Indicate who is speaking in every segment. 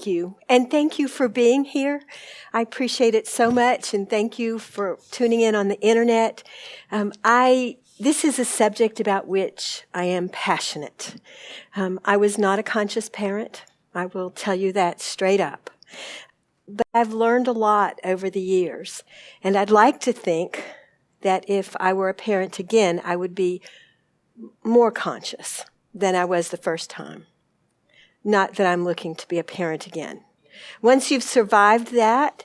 Speaker 1: thank you. And thank you for being here. I appreciate it so much. And thank you for tuning in on the internet. This is a subject about which I am passionate. I was not a conscious parent. I will tell you that straight up. But I've learned a lot over the years. And I'd like to think that if I were a parent again, I would be more conscious than I was the first time. Not that I'm looking to be a parent again. Once you've survived that,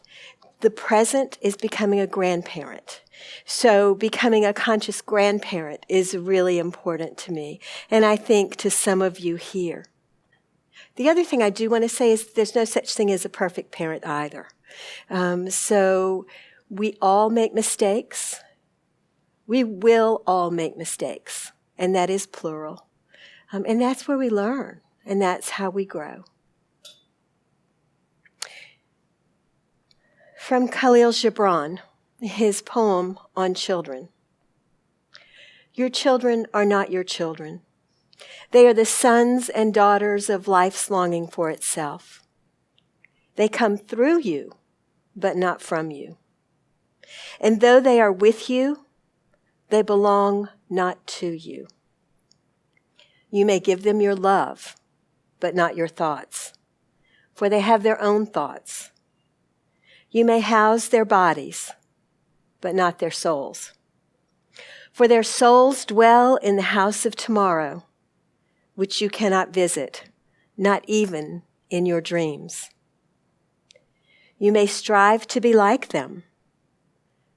Speaker 1: the present is becoming a grandparent. So becoming a conscious grandparent is really important to me, and I think to some of you here. The other thing I do want to say is there's no such thing as a perfect parent either. So we all make mistakes. We will all make mistakes, and that is plural. And that's where we learn. And that's how we grow. From Khalil Gibran, his poem on children. Your children are not your children. They are the sons and daughters of life's longing for itself. They come through you, but not from you. And though they are with you, they belong not to you. You may give them your love, but not your thoughts, for they have their own thoughts. You may house their bodies, but not their souls, for their souls dwell in the house of tomorrow, which you cannot visit, not even in your dreams. You may strive to be like them,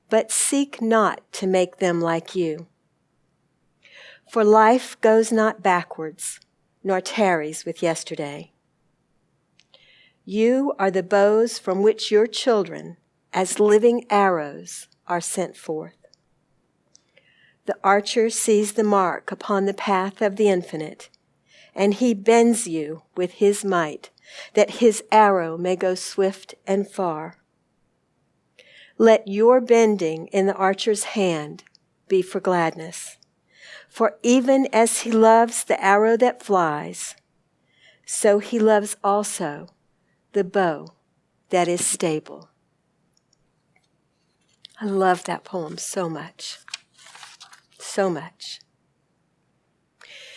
Speaker 1: but seek not to make them like you. For life goes not backwards, nor tarries with yesterday. You are the bows from which your children, as living arrows, are sent forth. The archer sees the mark upon the path of the infinite, and he bends you with his might, that his arrow may go swift and far. Let your bending in the archer's hand be for gladness. For even as he loves the arrow that flies, so he loves also the bow that is stable. I love that poem so much. So much.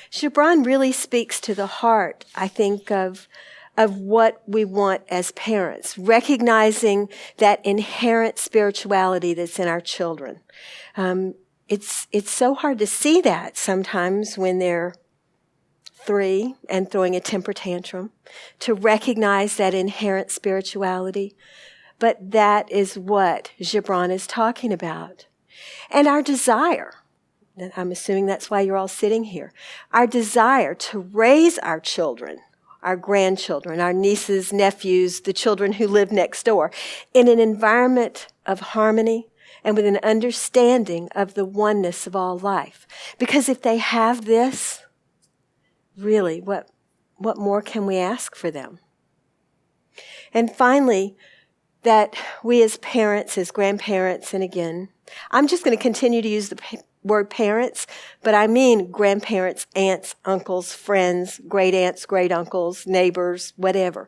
Speaker 1: Gibran really speaks to the heart, I think, of what we want as parents, recognizing that inherent spirituality that's in our children. It's so hard to see that sometimes when they're 3 and throwing a temper tantrum, to recognize that inherent spirituality. But that is what Gibran is talking about. And our desire, and I'm assuming that's why you're all sitting here, our desire to raise our children, our grandchildren, our nieces, nephews, the children who live next door, in an environment of harmony, and with an understanding of the oneness of all life. Because if they have this, really, what more can we ask for them? And finally, that we as parents, as grandparents, and again, I'm just going to continue to use the word parents, but I mean grandparents, aunts, uncles, friends, great aunts, great uncles, neighbors, whatever.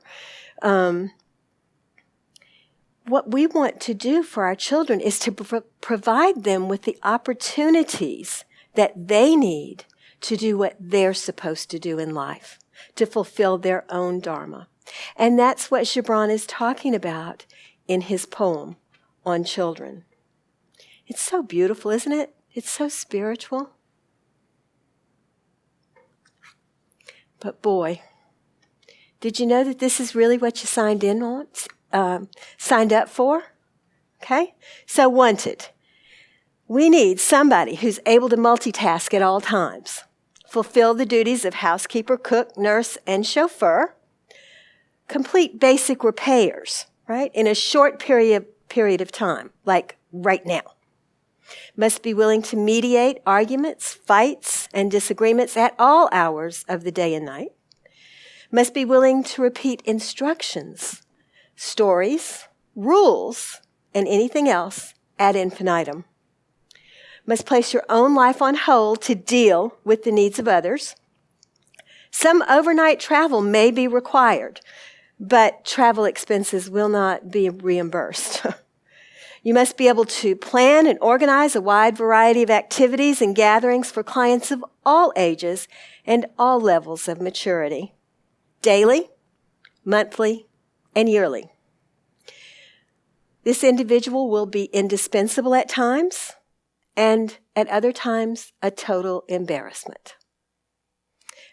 Speaker 1: What we want to do for our children is to provide them with the opportunities that they need to do what they're supposed to do in life, to fulfill their own dharma. And that's what Gibran is talking about in his poem on children. It's so beautiful, isn't it? It's so spiritual. But boy, did you know that this is really what you signed up for? Okay? So wanted. We need somebody who's able to multitask at all times, fulfill the duties of housekeeper, cook, nurse, and chauffeur, complete basic repairs, right, in a short period of time, like right now. Must be willing to mediate arguments, fights, and disagreements at all hours of the day and night. Must be willing to repeat instructions, stories, rules, and anything else ad infinitum. Must place your own life on hold to deal with the needs of others. Some overnight travel may be required, but travel expenses will not be reimbursed. You must be able to plan and organize a wide variety of activities and gatherings for clients of all ages and all levels of maturity, daily, monthly, and yearly. This individual will be indispensable at times, and at other times, a total embarrassment.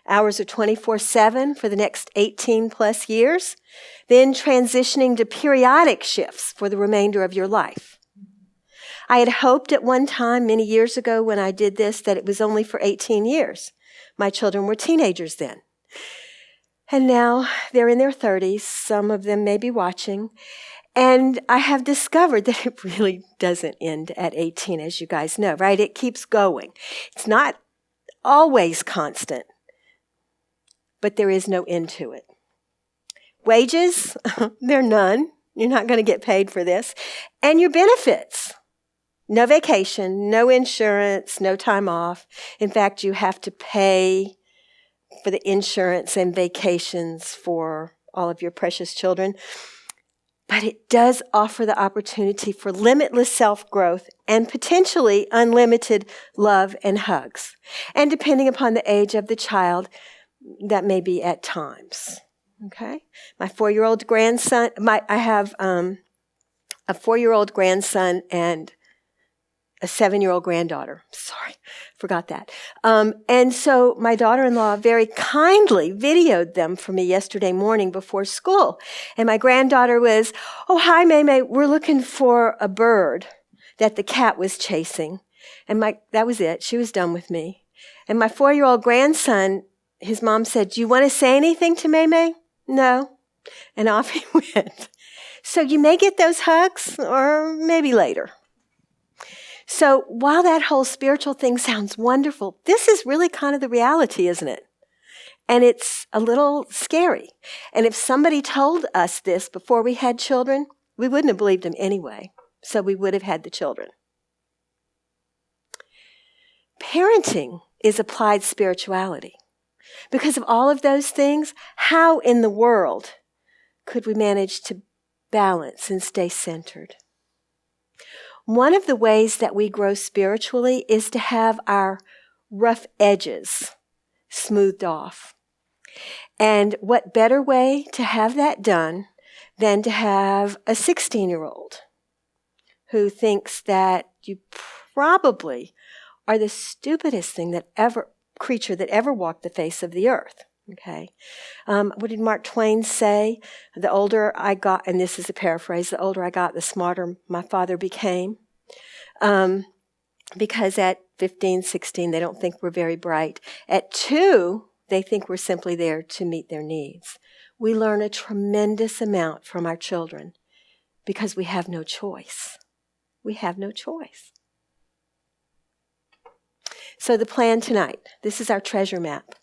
Speaker 1: Hours are 24/7 for the next 18 plus years, then transitioning to periodic shifts for the remainder of your life. I had hoped at one time, many years ago when I did this, that it was only for 18 years. My children were teenagers then. And now they're in their 30s. Some of them may be watching. And I have discovered that it really doesn't end at 18, as you guys know, right? It keeps going. It's not always constant, but there is no end to it. Wages, they're none. You're not going to get paid for this. And your benefits, no vacation, no insurance, no time off. In fact, you have to pay for the insurance and vacations for all of your precious children. But it does offer the opportunity for limitless self-growth and potentially unlimited love and hugs. And depending upon the age of the child, that may be at times. Okay? My 4-year-old grandson, I have a 4-year-old grandson and a 7-year-old granddaughter. Sorry, forgot that. And so my daughter-in-law very kindly videoed them for me yesterday morning before school. And my granddaughter was, "Oh, hi, Maymay, we're looking for a bird that the cat was chasing." And that was it. She was done with me. And my 4-year-old grandson, his mom said, "Do you want to say anything to Maymay?" "No." And off he went. So you may get those hugs, or maybe later. So while that whole spiritual thing sounds wonderful, this is really kind of the reality, isn't it? And it's a little scary. And if somebody told us this before we had children, we wouldn't have believed them anyway. So we would have had the children. Parenting is applied spirituality. Because of all of those things, how in the world could we manage to balance and stay centered? One of the ways that we grow spiritually is to have our rough edges smoothed off. And what better way to have that done than to have a 16-year-old who thinks that you probably are the stupidest creature that ever walked the face of the earth. Okay. What did Mark Twain say? The older I got, and this is a paraphrase, the older I got, the smarter my father became. Because at 15, 16, they don't think we're very bright. At 2, they think we're simply there to meet their needs. We learn a tremendous amount from our children because we have no choice. We have no choice. So the plan tonight, this is our treasure map.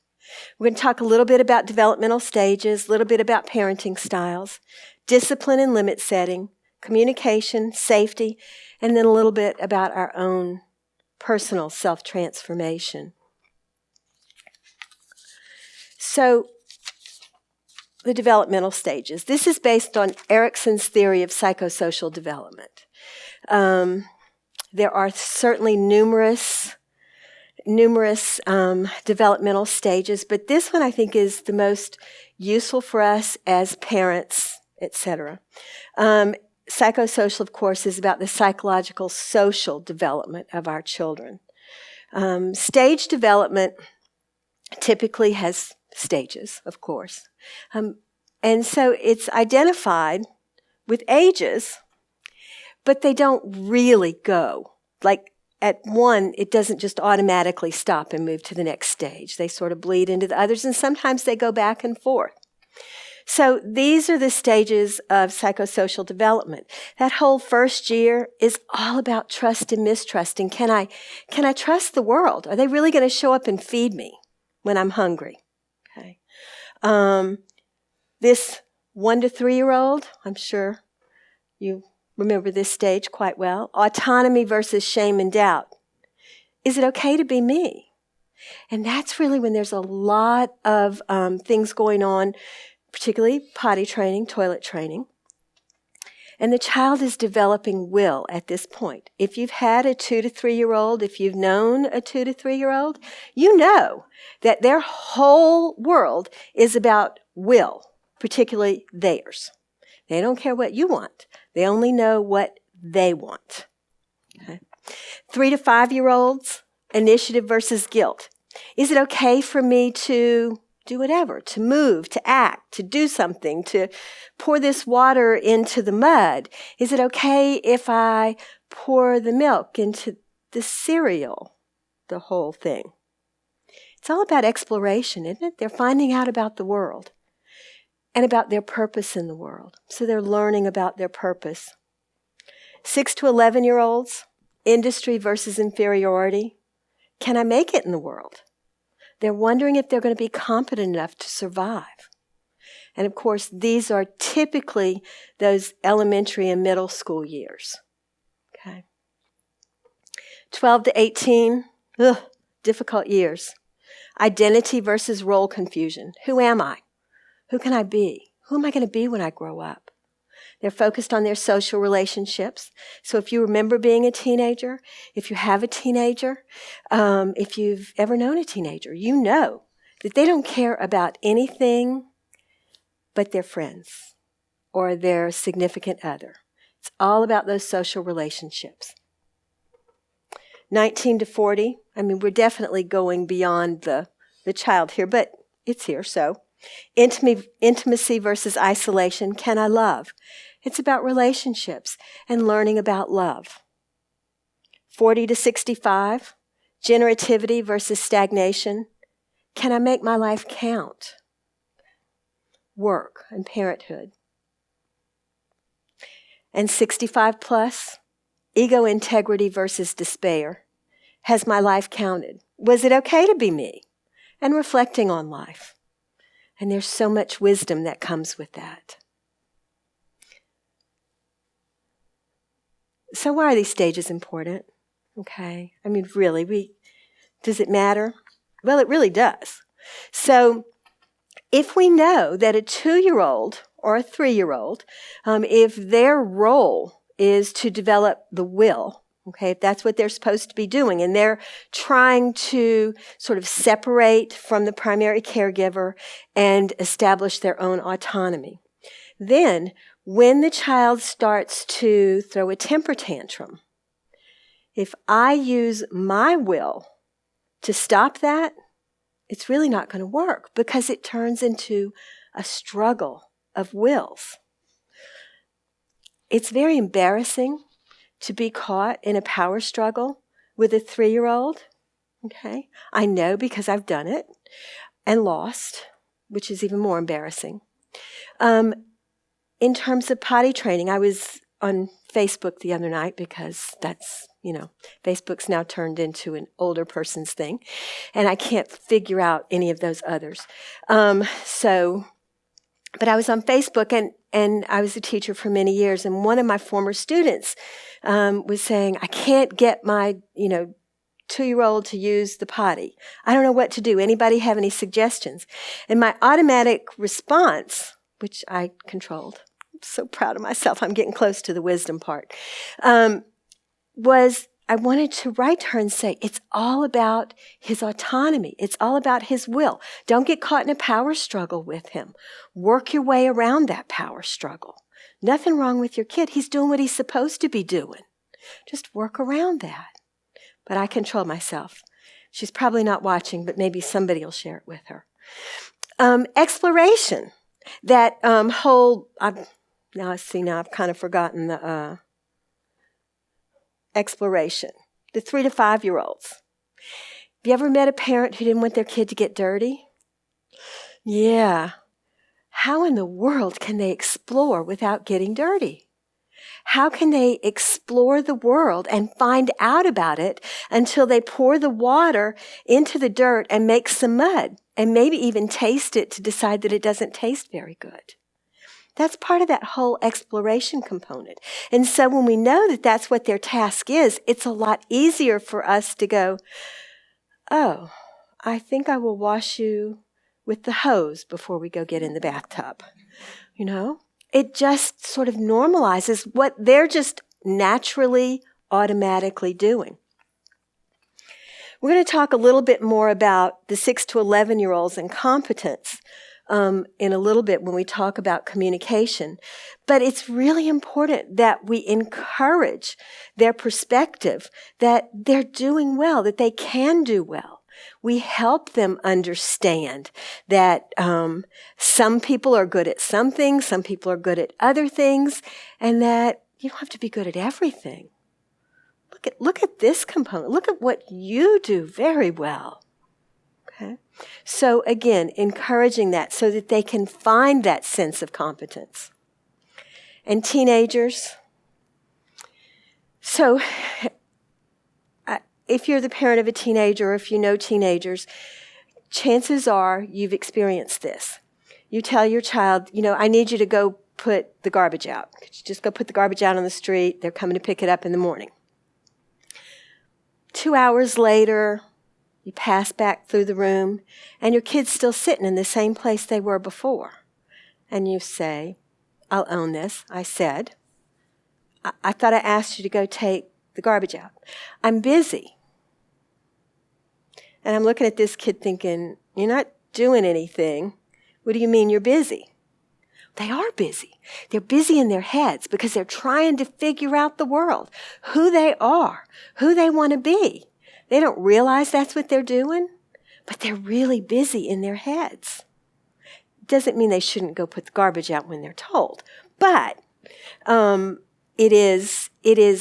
Speaker 1: We're going to talk a little bit about developmental stages, a little bit about parenting styles, discipline and limit setting, communication, safety, and then a little bit about our own personal self-transformation. So, the developmental stages. This is based on Erikson's theory of psychosocial development. There are certainly numerous developmental stages, but this one I think is the most useful for us as parents, etc. Psychosocial, of course, is about the psychological, social development of our children. Stage development typically has stages, of course. And so it's identified with ages, but they don't really go. Like at 1, it doesn't just automatically stop and move to the next stage. They sort of bleed into the others, and sometimes they go back and forth. So these are the stages of psychosocial development. That whole first year is all about trust and mistrusting. Can I trust the world? Are they really going to show up and feed me when I'm hungry? Okay. This 1 to 3-year-old, I'm sure you remember this stage quite well. Autonomy versus shame and doubt. Is it okay to be me? And that's really when there's a lot of things going on, particularly potty training, toilet training. And the child is developing will at this point. If you've had a 2 to 3 year old, if you've known a 2 to 3 year old, you know that their whole world is about will, particularly theirs. They don't care what you want. They only know what they want. Okay. 3 to 5 year olds, initiative versus guilt. Is it okay for me to do whatever, to move, to act, to do something, to pour this water into the mud? Is it okay if I pour the milk into the cereal? The whole thing. It's all about exploration, isn't it? They're finding out about the world and about their purpose in the world. So they're learning about their purpose. 6 to 11 year olds, industry versus inferiority. Can I make it in the world? They're wondering if they're going to be competent enough to survive. And of course, these are typically those elementary and middle school years. Okay. 12 to 18, difficult years. Identity versus role confusion. Who am I? Who can I be? Who am I going to be when I grow up? They're focused on their social relationships. So if you remember being a teenager, if you have a teenager, if you've ever known a teenager, you know that they don't care about anything but their friends or their significant other. It's all about those social relationships. 19 to 40, we're definitely going beyond the child here, but it's here, so. Intimacy versus isolation. Can I love? It's about relationships and learning about love. 40 to 65, generativity versus stagnation. Can I make my life count? Work and parenthood. And 65 plus, ego integrity versus despair. Has my life counted? Was it okay to be me? And reflecting on life. And there's so much wisdom that comes with that. So why are these stages important? Okay, really, does it matter? Well, it really does. So if we know that a 2-year-old or a 3-year-old, if their role is to develop the will, okay, if that's what they're supposed to be doing, and they're trying to sort of separate from the primary caregiver and establish their own autonomy, then when the child starts to throw a temper tantrum, if I use my will to stop that, it's really not going to work because it turns into a struggle of wills. It's very embarrassing to be caught in a power struggle with a 3-year-old. Okay, I know because I've done it and lost, which is even more embarrassing. In terms of potty training, I was on Facebook the other night because that's, Facebook's now turned into an older person's thing, and I can't figure out any of those others. But I was on Facebook, and I was a teacher for many years, and one of my former students was saying, I can't get my, 2-year-old to use the potty. I don't know what to do. Anybody have any suggestions? And my automatic response, which I controlled, I'm so proud of myself, I'm getting close to the wisdom part, was I wanted to write to her and say, it's all about his autonomy. It's all about his will. Don't get caught in a power struggle with him. Work your way around that power struggle. Nothing wrong with your kid. He's doing what he's supposed to be doing. Just work around that. But I control myself. She's probably not watching, but maybe somebody will share it with her. Exploration. That whole, I've kind of forgotten the exploration. The 3 to 5 year olds. Have you ever met a parent who didn't want their kid to get dirty? Yeah. How in the world can they explore without getting dirty? How can they explore the world and find out about it until they pour the water into the dirt and make some mud and maybe even taste it to decide that it doesn't taste very good? That's part of that whole exploration component. And so when we know that that's what their task is, it's a lot easier for us to go, oh, I think I will wash you with the hose before we go get in the bathtub. You know, it just sort of normalizes what they're just naturally, automatically doing. We're going to talk a little bit more about the 6 to 11-year-olds and competence in a little bit when we talk about communication. But it's really important that we encourage their perspective that they're doing well, that they can do well. We help them understand that some people are good at some things, some people are good at other things, and that you don't have to be good at everything. Look at this component. Look at what you do very well. Okay? So again, encouraging that so that they can find that sense of competence. And teenagers. So if you're the parent of a teenager or if you know teenagers, chances are you've experienced this. You tell your child, I need you to go put the garbage out. Could you just go put the garbage out on the street? They're coming to pick it up in the morning. 2 hours later, you pass back through the room, and your kid's still sitting in the same place they were before. And you say, I'll own this. I said, I thought I asked you to go take the garbage out. I'm busy. And I'm looking at this kid thinking, you're not doing anything. What do you mean you're busy? They are busy. They're busy in their heads because they're trying to figure out the world, who they are, who they want to be. They don't realize that's what they're doing, but they're really busy in their heads. Doesn't mean they shouldn't go put the garbage out when they're told, but it is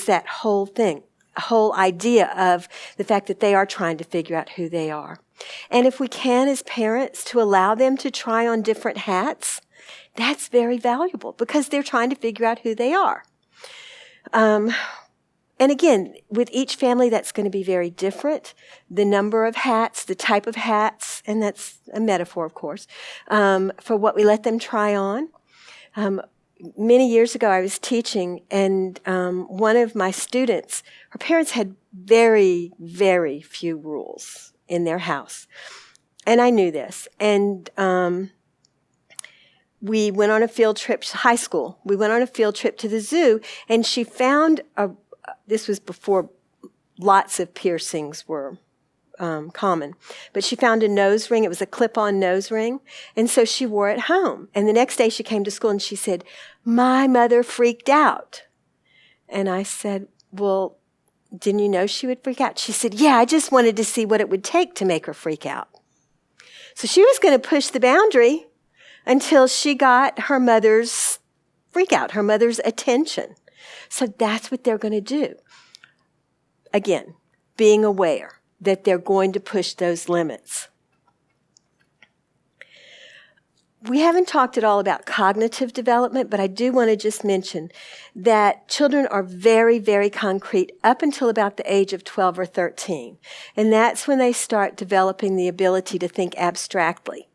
Speaker 1: that whole thing, a whole idea of the fact that they are trying to figure out who they are. And if we can, as parents, to allow them to try on different hats, that's very valuable because they're trying to figure out who they are. And again, with each family, that's going to be very different. The number of hats, the type of hats, and that's a metaphor, of course, for what we let them try on. Many years ago, I was teaching, and one of my students, her parents had very, very few rules in their house. And I knew this. And we went on a field trip to high school. We went on a field trip to the zoo, and she found this was before lots of piercings were common. But she found a nose ring. It was a clip-on nose ring. And so she wore it home. And the next day she came to school and she said, my mother freaked out. And I said, well, didn't you know she would freak out? She said, yeah, I just wanted to see what it would take to make her freak out. So she was going to push the boundary until she got her mother's freak out, her mother's attention. So that's what they're going to do. Again, being aware that they're going to push those limits. We haven't talked at all about cognitive development, but I do want to just mention that children are very, very concrete up until about the age of 12 or 13. And that's when they start developing the ability to think abstractly.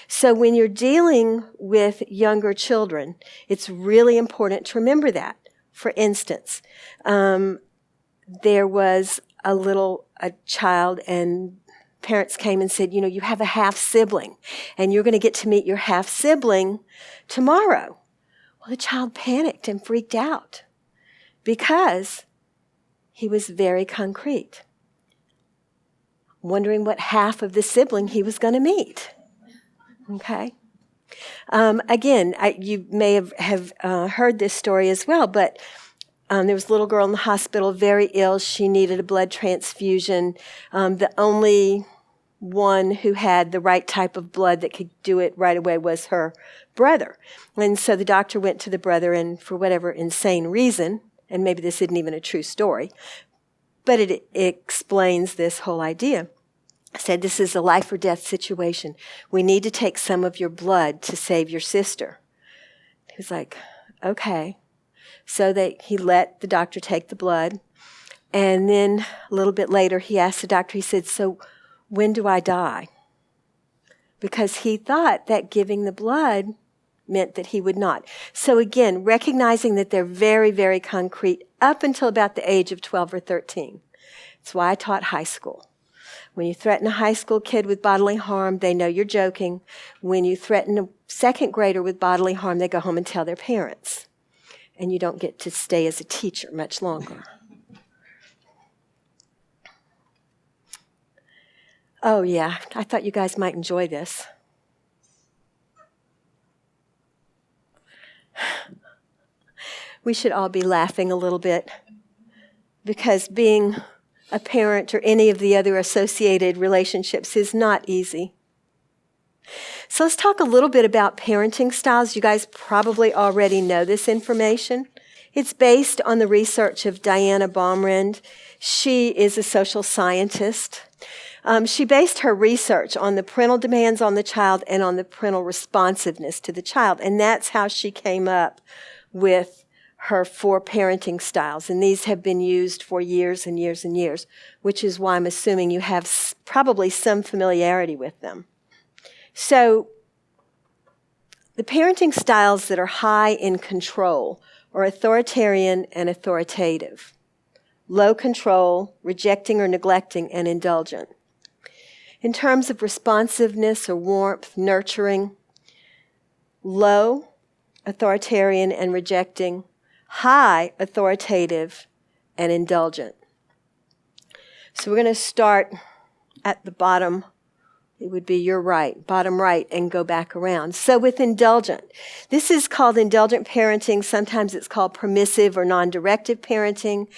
Speaker 1: So when you're dealing with younger children, it's really important to remember that. For instance, there was a child, and parents came and said, you have a half-sibling, and you're going to get to meet your half-sibling tomorrow. Well, the child panicked and freaked out because he was very concrete, wondering what half of the sibling he was going to meet. Okay? Again, you may have heard this story as well, but there was a little girl in the hospital, very ill. She needed a blood transfusion. The only one who had the right type of blood that could do it right away was her brother. And so the doctor went to the brother, and for whatever insane reason, and maybe this isn't even a true story, but it explains this whole idea. Said, this is a life or death situation. We need to take some of your blood to save your sister. He was like, okay. So he let the doctor take the blood. And then a little bit later, he asked the doctor, he said, so when do I die? Because he thought that giving the blood meant that he would not. So again, recognizing that they're very, very concrete up until about the age of 12 or 13. That's why I taught high school. When you threaten a high school kid with bodily harm, they know you're joking. When you threaten a second grader with bodily harm, they go home and tell their parents. And you don't get to stay as a teacher much longer. Oh yeah, I thought you guys might enjoy this. We should all be laughing a little bit, because being a parent or any of the other associated relationships is not easy. So let's talk a little bit about parenting styles. You guys probably already know this information. It's based on the research of Diana Baumrind. She is a social scientist. She based her research on the parental demands on the child and on the parental responsiveness to the child. And that's how she came up with her 4 parenting styles. And these have been used for years and years and years, which is why I'm assuming you have probably some familiarity with them. So the parenting styles that are high in control are authoritarian and authoritative, low control, rejecting or neglecting, and indulgent. In terms of responsiveness or warmth, nurturing, low, authoritarian and rejecting, high, authoritative, and indulgent. So we're going to start at the bottom. It would be your right, bottom right, and go back around. So with indulgent, this is called indulgent parenting. Sometimes it's called permissive or non-directive parenting.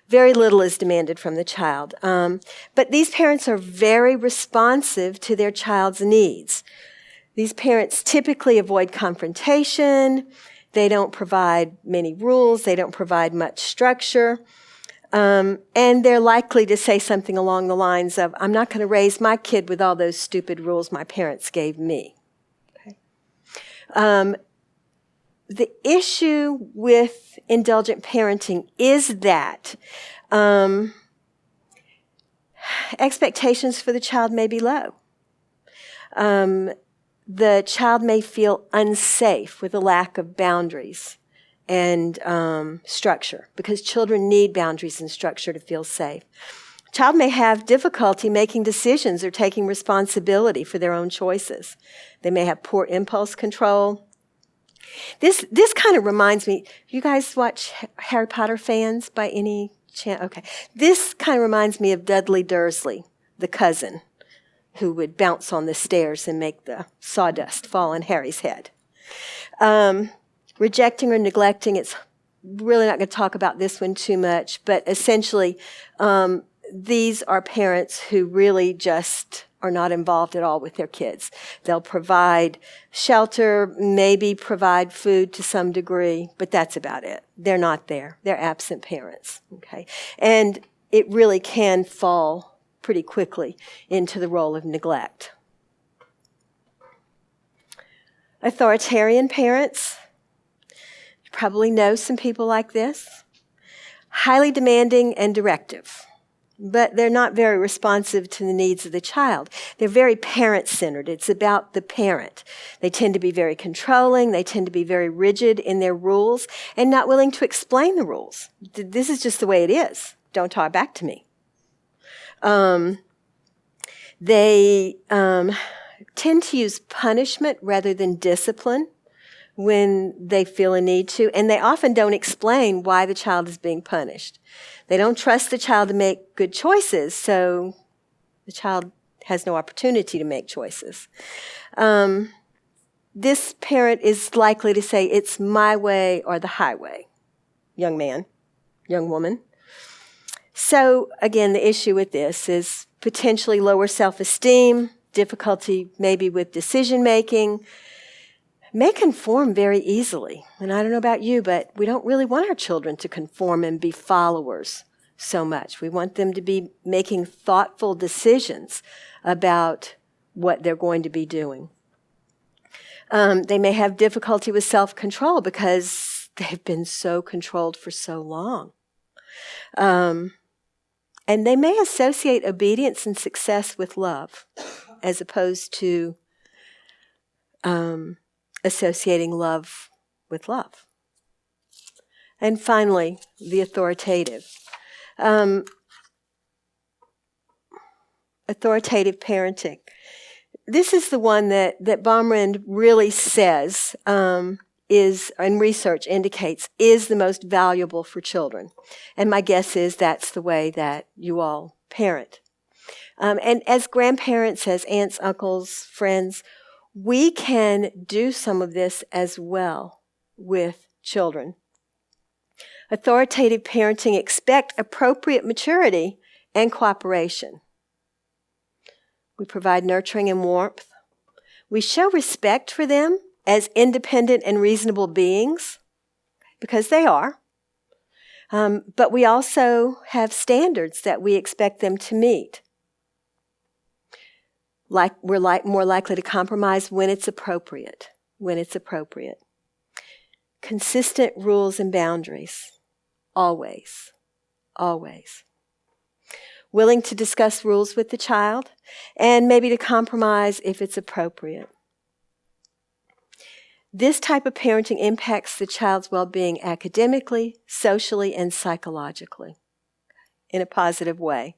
Speaker 1: Very little is demanded from the child. But these parents are very responsive to their child's needs. These parents typically avoid confrontation. They don't provide many rules. They don't provide much structure. And they're likely to say something along the lines of, I'm not going to raise my kid with all those stupid rules my parents gave me. Okay. The issue with indulgent parenting is that expectations for the child may be low. The child may feel unsafe with a lack of boundaries and structure, because children need boundaries and structure to feel safe. Child may have difficulty making decisions or taking responsibility for their own choices. They may have poor impulse control. This kind of reminds me, you guys watch Harry Potter fans by any chance? Okay. This kind of reminds me of Dudley Dursley, the cousin, who would bounce on the stairs and make the sawdust fall on Harry's head. Rejecting or neglecting, it's really not going to talk about this one too much, but essentially these are parents who really just are not involved at all with their kids. They'll provide shelter, maybe provide food to some degree, but that's about it. They're not there. They're absent parents. Okay, and it really can fall pretty quickly into the role of neglect. Authoritarian parents, you probably know some people like this. Highly demanding and directive, but they're not very responsive to the needs of the child. They're very parent-centered. It's about the parent. They tend to be very controlling. They tend to be very rigid in their rules and not willing to explain the rules. This is just the way it is. Don't talk back to me. They tend to use punishment rather than discipline when they feel a need to, and they often don't explain why the child is being punished. They don't trust the child to make good choices, so the child has no opportunity to make choices. This parent is likely to say, it's my way or the highway, young man, young woman. So again, the issue with this is potentially lower self-esteem, difficulty maybe with decision-making, may conform very easily. And I don't know about you, but we don't really want our children to conform and be followers so much. We want them to be making thoughtful decisions about what they're going to be doing. They may have difficulty with self-control because they've been so controlled for so long. And they may associate obedience and success with love, as opposed to associating love with love. And finally, the authoritative. authoritative parenting. This is the one that Baumrind really says is, and research indicates, is the most valuable for children. And my guess is that's the way that you all parent. And as grandparents, as aunts, uncles, friends, we can do some of this as well with children. Authoritative parenting expect appropriate maturity and cooperation. We provide nurturing and warmth. We show respect for them as independent and reasonable beings, because they are. But we also have standards that we expect them to meet. We're more likely to compromise when it's appropriate. Consistent rules and boundaries. Always. Willing to discuss rules with the child and maybe to compromise if it's appropriate. This type of parenting impacts the child's well-being academically, socially, and psychologically in a positive way.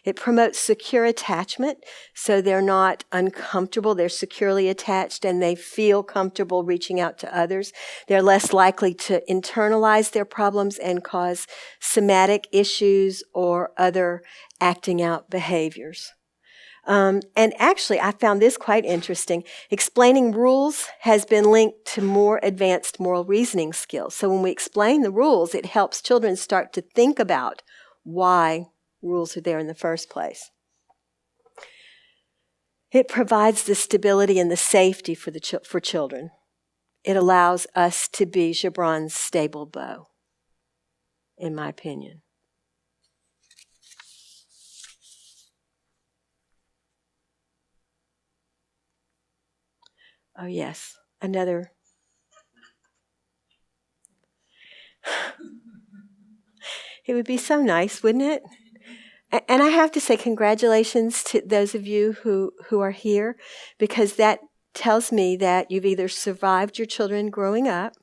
Speaker 1: It promotes secure attachment, so they're not uncomfortable. They're securely attached and they feel comfortable reaching out to others. They're less likely to internalize their problems and cause somatic issues or other acting out behaviors. And actually, I found this quite interesting. Explaining rules has been linked to more advanced moral reasoning skills. So when we explain the rules, it helps children start to think about why rules are there in the first place. It provides the stability and the safety for children. It allows us to be Gibran's stable bow, in my opinion. Oh yes, another. It would be so nice, wouldn't it? And I have to say congratulations to those of you who are here, because that tells me that you've either survived your children growing up,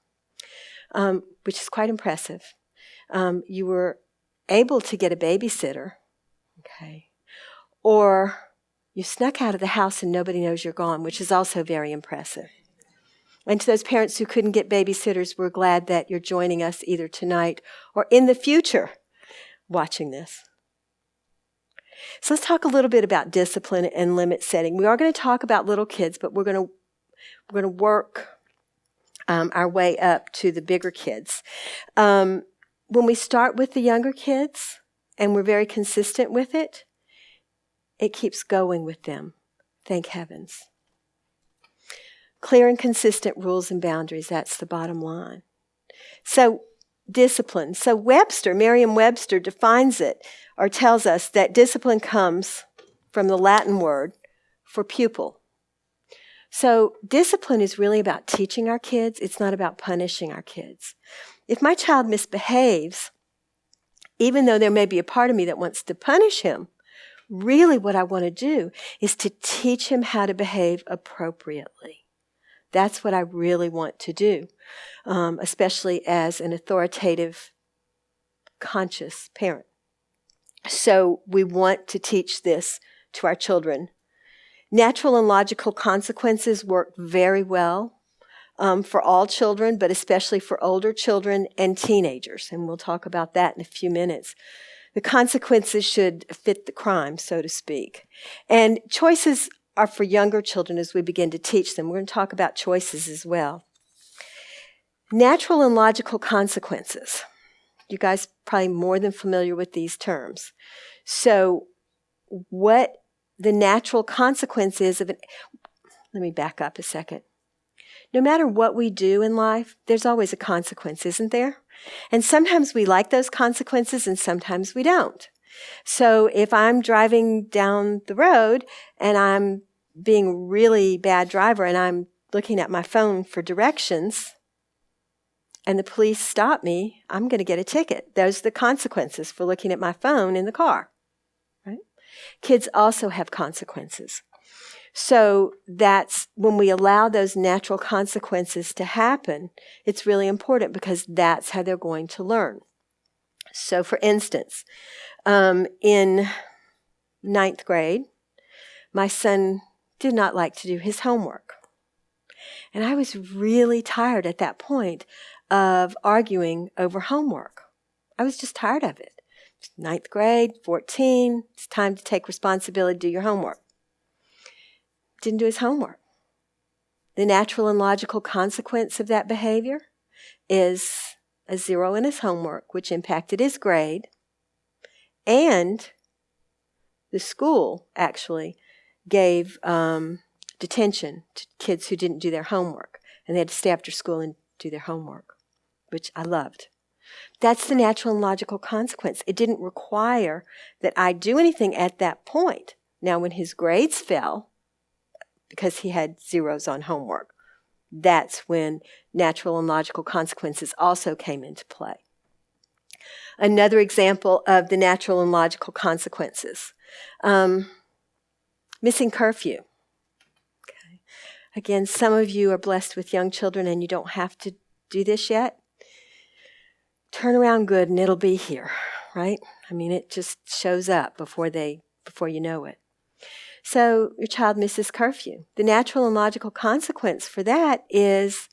Speaker 1: which is quite impressive. You were able to get a babysitter, okay, or you snuck out of the house and nobody knows you're gone, which is also very impressive. And to those parents who couldn't get babysitters, we're glad that you're joining us either tonight or in the future watching this. So let's talk a little bit about discipline and limit setting. We are going to talk about little kids, but we're going to work our way up to the bigger kids. When we start with the younger kids and we're very consistent with it, it keeps going with them. Thank heavens. Clear and consistent rules and boundaries, that's the bottom line. So discipline. So Merriam-Webster defines it or tells us that discipline comes from the Latin word for pupil. So discipline is really about teaching our kids. It's not about punishing our kids. If my child misbehaves, even though there may be a part of me that wants to punish him, really what I want to do is to teach him how to behave appropriately. That's what I really want to do, especially as an authoritative, conscious parent. So we want to teach this to our children. Natural and logical consequences work very well for all children, but especially for older children and teenagers. And we'll talk about that in a few minutes. The consequences should fit the crime, so to speak. And choices are for younger children as we begin to teach them. We're going to talk about choices as well. Natural and logical consequences. You guys are probably more than familiar with these terms. So what the natural consequence is of it. Let me back up a second. No matter what we do in life, there's always a consequence, isn't there? And sometimes we like those consequences and sometimes we don't. So if I'm driving down the road and I'm being a really bad driver and I'm looking at my phone for directions and the police stop me, I'm going to get a ticket. Those are the consequences for looking at my phone in the car. Right? Kids also have consequences. So that's when we allow those natural consequences to happen, it's really important because that's how they're going to learn. So for instance, in 9th grade, my son did not like to do his homework. And I was really tired at that point of arguing over homework. I was just tired of it. 9th grade, 14, it's time to take responsibility, do your homework. Didn't do his homework. The natural and logical consequence of that behavior is a 0 in his homework, which impacted his grade, and the school actually gave detention to kids who didn't do their homework, and they had to stay after school and do their homework, which I loved. That's the natural and logical consequence. It didn't require that I do anything at that point. Now, when his grades fell, because he had 0s on homework, that's when natural and logical consequences also came into play. Another example of the natural and logical consequences. Missing curfew. Okay. Again, some of you are blessed with young children and you don't have to do this yet. Turn around good and it'll be here, right? I mean, it just shows up before you know it. So your child misses curfew. The natural and logical consequence for that is,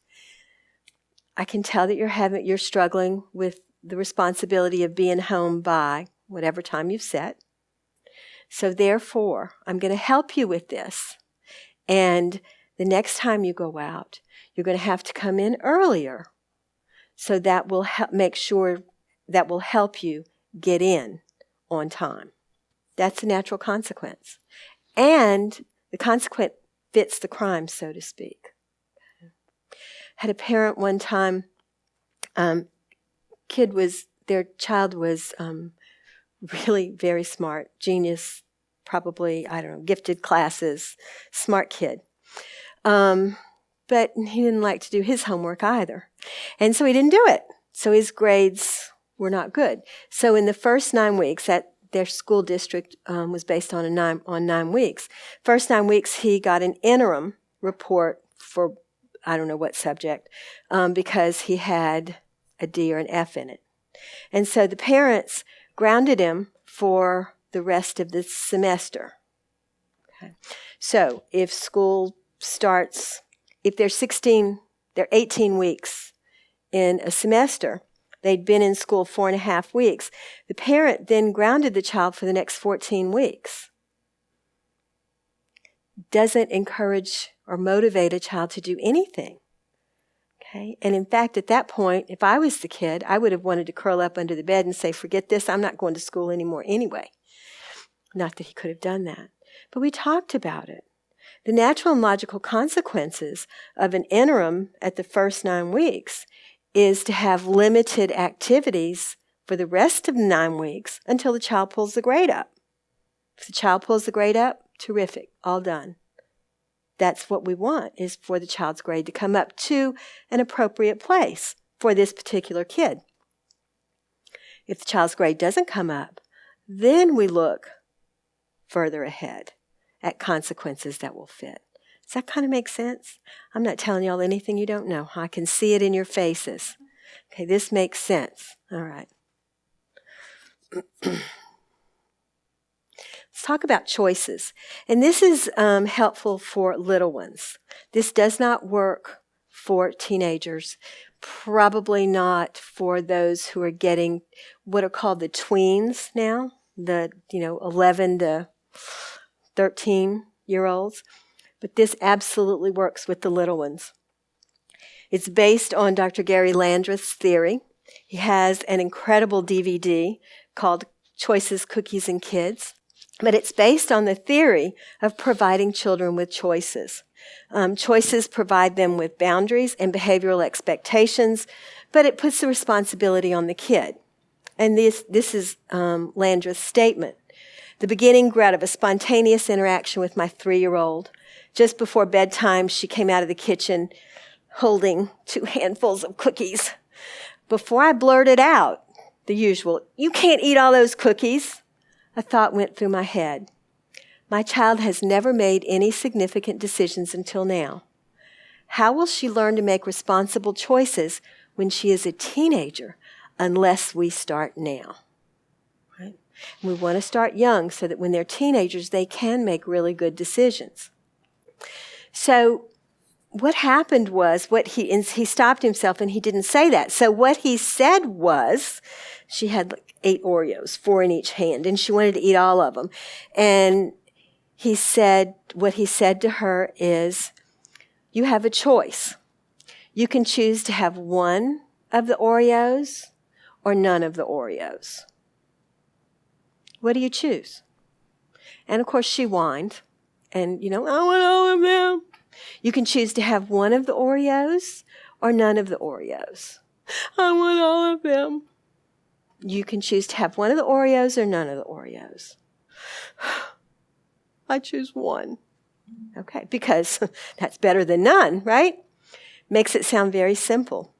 Speaker 1: I can tell that you're struggling with the responsibility of being home by whatever time you've set. So therefore, I'm going to help you with this. And the next time you go out, you're going to have to come in earlier. So that will help you get in on time. That's a natural consequence. And the consequence fits the crime, so to speak. Had a parent one time, their child was really very smart, genius, probably, gifted classes, smart kid. But he didn't like to do his homework either. And so he didn't do it. So his grades were not good. So in the first 9 weeks, their school district was based on 9 weeks. First 9 weeks, he got an interim report for I don't know what subject because he had a D or an F in it. And so the parents grounded him for the rest of the semester. Okay. So if school starts, if they're 18 weeks in a semester, they'd been in school 4.5 weeks. The parent then grounded the child for the next 14 weeks. Doesn't encourage or motivate a child to do anything. Okay? And in fact, at that point, if I was the kid, I would have wanted to curl up under the bed and say, forget this, I'm not going to school anymore anyway. Not that he could have done that. But we talked about it. The natural and logical consequences of an interim at the first 9 weeks is to have limited activities for the rest of the 9 weeks until the child pulls the grade up. If the child pulls the grade up, terrific, all done. That's what we want, is for the child's grade to come up to an appropriate place for this particular kid. If the child's grade doesn't come up, then we look further ahead at consequences that will fit. Does that kind of make sense? I'm not telling y'all anything you don't know. I can see it in your faces. Okay, this makes sense. All right. Let's talk about choices. And this is helpful for little ones. This does not work for teenagers. Probably not for those who are getting what are called the tweens now, the 11 to 13-year-olds. But this absolutely works with the little ones. It's based on Dr. Gary Landreth's theory. He has an incredible DVD called Choices, Cookies, and Kids. But it's based on the theory of providing children with choices. Choices provide them with boundaries and behavioral expectations, but it puts the responsibility on the kid. And this is Landreth's statement. The beginning grew out of a spontaneous interaction with my 3-year-old. Just before bedtime, she came out of the kitchen holding 2 handfuls of cookies. Before I blurted out the usual, "You can't eat all those cookies," a thought went through my head. My child has never made any significant decisions until now. How will she learn to make responsible choices when she is a teenager unless we start now? Right? And we want to start young so that when they're teenagers, they can make really good decisions. So what happened was, he stopped himself and he didn't say that. So what he said was, she had like 8 Oreos, 4 in each hand, and she wanted to eat all of them. And what he said to her is, you have a choice. You can choose to have 1 of the Oreos or none of the Oreos. What do you choose? And of course she whined. And, I want all of them. You can choose to have 1 of the Oreos or none of the Oreos. I want all of them. You can choose to have 1 of the Oreos or none of the Oreos. I choose 1. Okay, because that's better than none, right? Makes it sound very simple.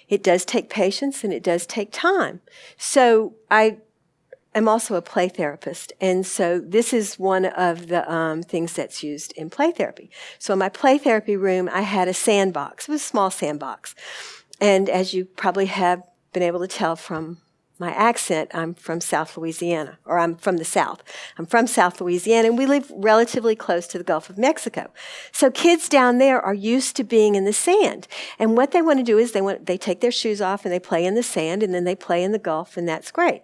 Speaker 1: It does take patience and it does take time. So I'm also a play therapist, and so this is one of the things that's used in play therapy. So in my play therapy room, I had a sandbox. It was a small sandbox. And as you probably have been able to tell from my accent, I'm from South Louisiana, or I'm from the South. I'm from South Louisiana, and we live relatively close to the Gulf of Mexico. So kids down there are used to being in the sand. And what they want to do is they take their shoes off and they play in the sand, and then they play in the Gulf, and that's great.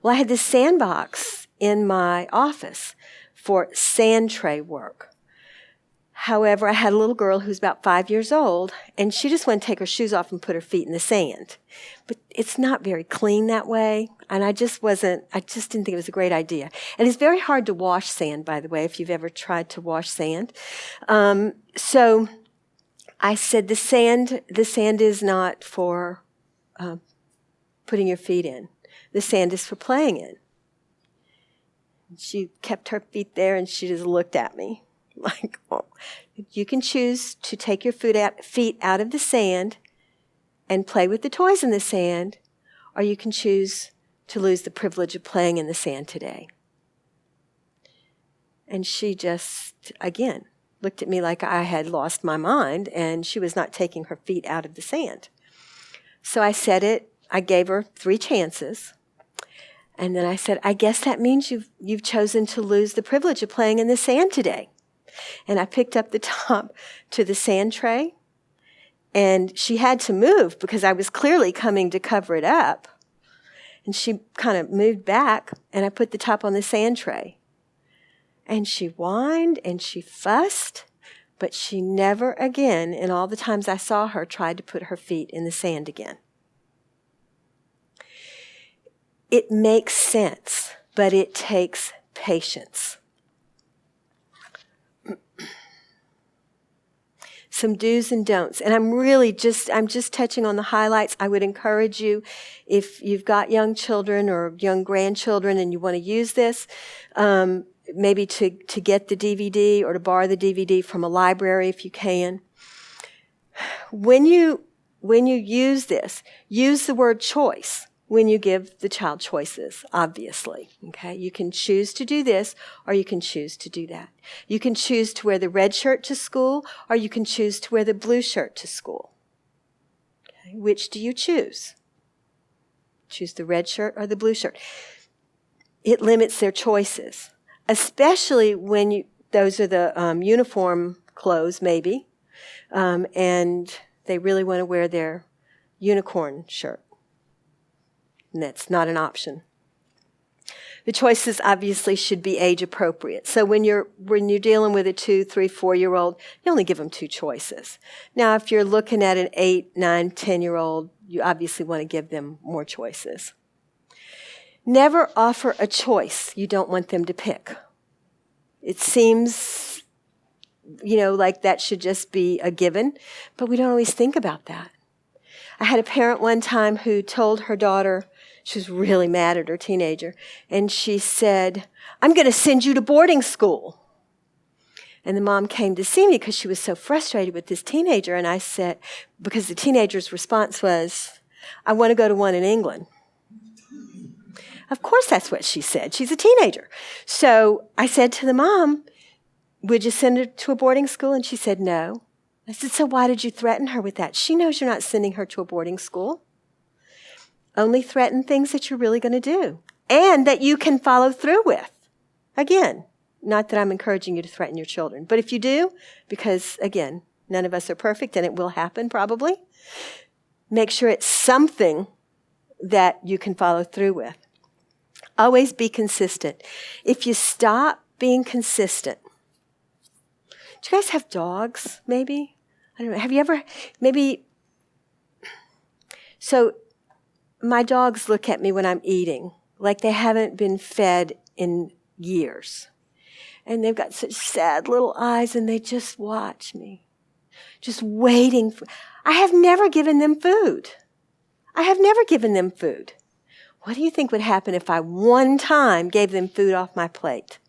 Speaker 1: Well, I had this sandbox in my office for sand tray work. However, I had a little girl who's about 5 years old, and she just wanted to take her shoes off and put her feet in the sand. But it's not very clean that way, and I just didn't think it was a great idea. And it's very hard to wash sand, by the way, if you've ever tried to wash sand. So I said, the sand is not for putting your feet in. The sand is for playing in. She kept her feet there, and she just looked at me. Like, oh, you can choose to take your feet out of the sand and play with the toys in the sand, or you can choose to lose the privilege of playing in the sand today. And she just, again, looked at me like I had lost my mind, and she was not taking her feet out of the sand. So I gave her 3 chances. And then I said, I guess that means you've chosen to lose the privilege of playing in the sand today. And I picked up the top to the sand tray, and she had to move because I was clearly coming to cover it up. And she kind of moved back, and I put the top on the sand tray. And she whined and she fussed, but she never again, in all the times I saw her, tried to put her feet in the sand again. It makes sense, but it takes patience. Some do's and don'ts. And I'm just touching on the highlights. I would encourage you, if you've got young children or young grandchildren and you want to use this, maybe to get the DVD or to borrow the DVD from a library if you can. When you use this, use the word choice when you give the child choices, obviously. Okay? You can choose to do this, or you can choose to do that. You can choose to wear the red shirt to school, or you can choose to wear the blue shirt to school. Okay? Which do you choose? Choose the red shirt or the blue shirt. It limits their choices, especially when those are the uniform clothes, maybe, and they really want to wear their unicorn shirt. And that's not an option. The choices obviously should be age appropriate. So when you're dealing with a 2, 3, 4-year-old, you only give them 2 choices. Now, if you're looking at an 8, 9, 10-year-old, you obviously want to give them more choices. Never offer a choice you don't want them to pick. It seems, like that should just be a given, but we don't always think about that. I had a parent one time who told her daughter, she was really mad at her teenager, and she said, I'm going to send you to boarding school. And the mom came to see me because she was so frustrated with this teenager, and I said, because the teenager's response was, I want to go to one in England. Of course that's what she said. She's a teenager. So I said to the mom, would you send her to a boarding school? And she said, no. I said, so why did you threaten her with that? She knows you're not sending her to a boarding school. Only threaten things that you're really going to do. and that you can follow through with. Again, not that I'm encouraging you to threaten your children, but if you do, because again, none of us are perfect and it will happen probably, make sure it's something that you can follow through with. Always be consistent. If you stop being consistent, do you guys have dogs, maybe? I don't know. Have you ever, maybe, so my dogs look at me when I'm eating like they haven't been fed in years. And they've got such sad little eyes and they just watch me, just waiting for, I have never given them food. I have never given them food. What do you think would happen if I one time gave them food off my plate?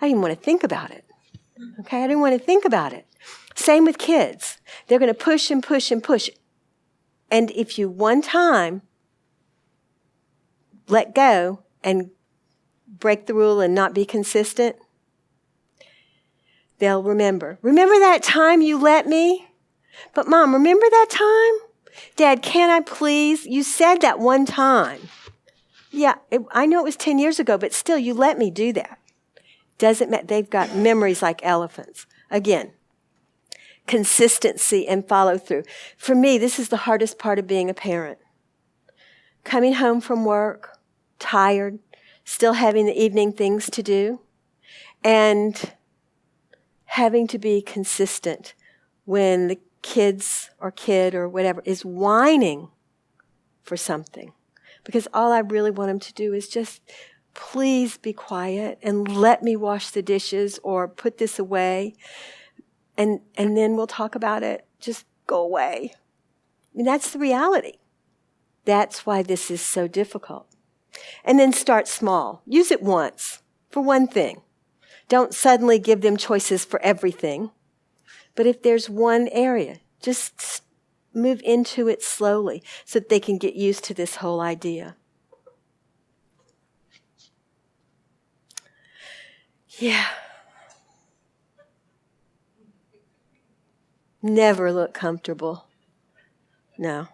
Speaker 1: I didn't want to think about it. Okay, I didn't want to think about it. Same with kids. They're going to push and push and push. And if you one time let go and break the rule and not be consistent, they'll remember. Remember that time you let me? But Mom, remember that time? Dad, can I please? You said that one time. Yeah, I know it was 10 years ago, but still, you let me do that. Doesn't matter. They've got memories like elephants. Again, consistency and follow through. For me, this is the hardest part of being a parent. Coming home from work, tired, still having the evening things to do, and having to be consistent when the kids or kid or whatever is whining for something. Because all I really want them to do is just please be quiet and let me wash the dishes or put this away. And then we'll talk about it. Just go away. I mean, that's the reality. That's why this is so difficult. And then start small. Use it once for one thing. Don't suddenly give them choices for everything. But if there's one area, just move into it slowly so that they can get used to this whole idea. Yeah. Never look comfortable. No.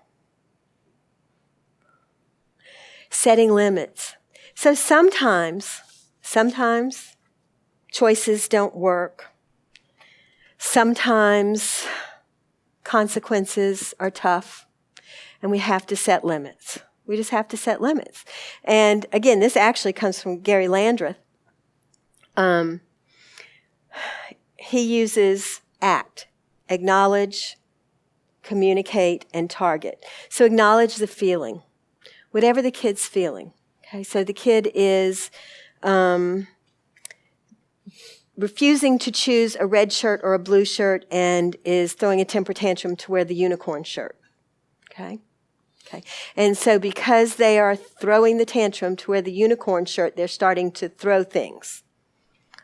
Speaker 1: Setting limits. So sometimes choices don't work. Sometimes consequences are tough, and we have to set limits. We just have to set limits. And again, this actually comes from Gary Landreth. He uses ACT, acknowledge, communicate, and target. So acknowledge the feeling, whatever the kid's feeling. Okay, so the kid is refusing to choose a red shirt or a blue shirt and is throwing a temper tantrum to wear the unicorn shirt. Okay? And so because they are throwing the tantrum to wear the unicorn shirt, they're starting to throw things.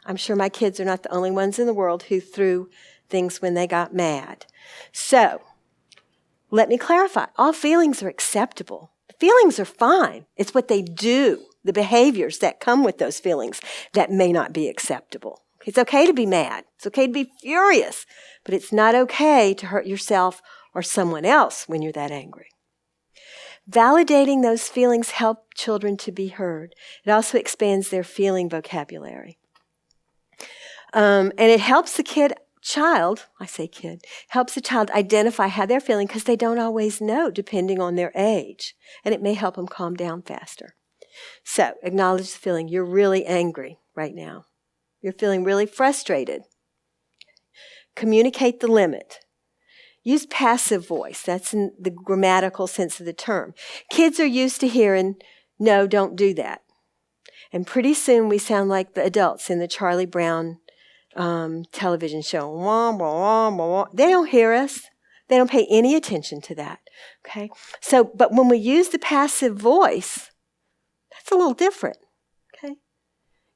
Speaker 1: I'm sure my kids are not the only ones in the world who threw things when they got mad. So, let me clarify. All feelings are acceptable. Feelings are fine. It's what they do, the behaviors that come with those feelings that may not be acceptable. It's okay to be mad. It's okay to be furious. But it's not okay to hurt yourself or someone else when you're that angry. Validating those feelings help children to be heard. It also expands their feeling vocabulary. And it helps the helps the child identify how they're feeling because they don't always know depending on their age. And it may help them calm down faster. So, acknowledge the feeling. You're really angry right now. You're feeling really frustrated. Communicate the limit. Use passive voice. That's in the grammatical sense of the term. Kids are used to hearing, no, don't do that. And pretty soon we sound like the adults in the Charlie Brown television show. Wah, wah, wah, wah. They don't hear us. They don't pay any attention to that. Okay? So, but when we use the passive voice, that's a little different. Okay?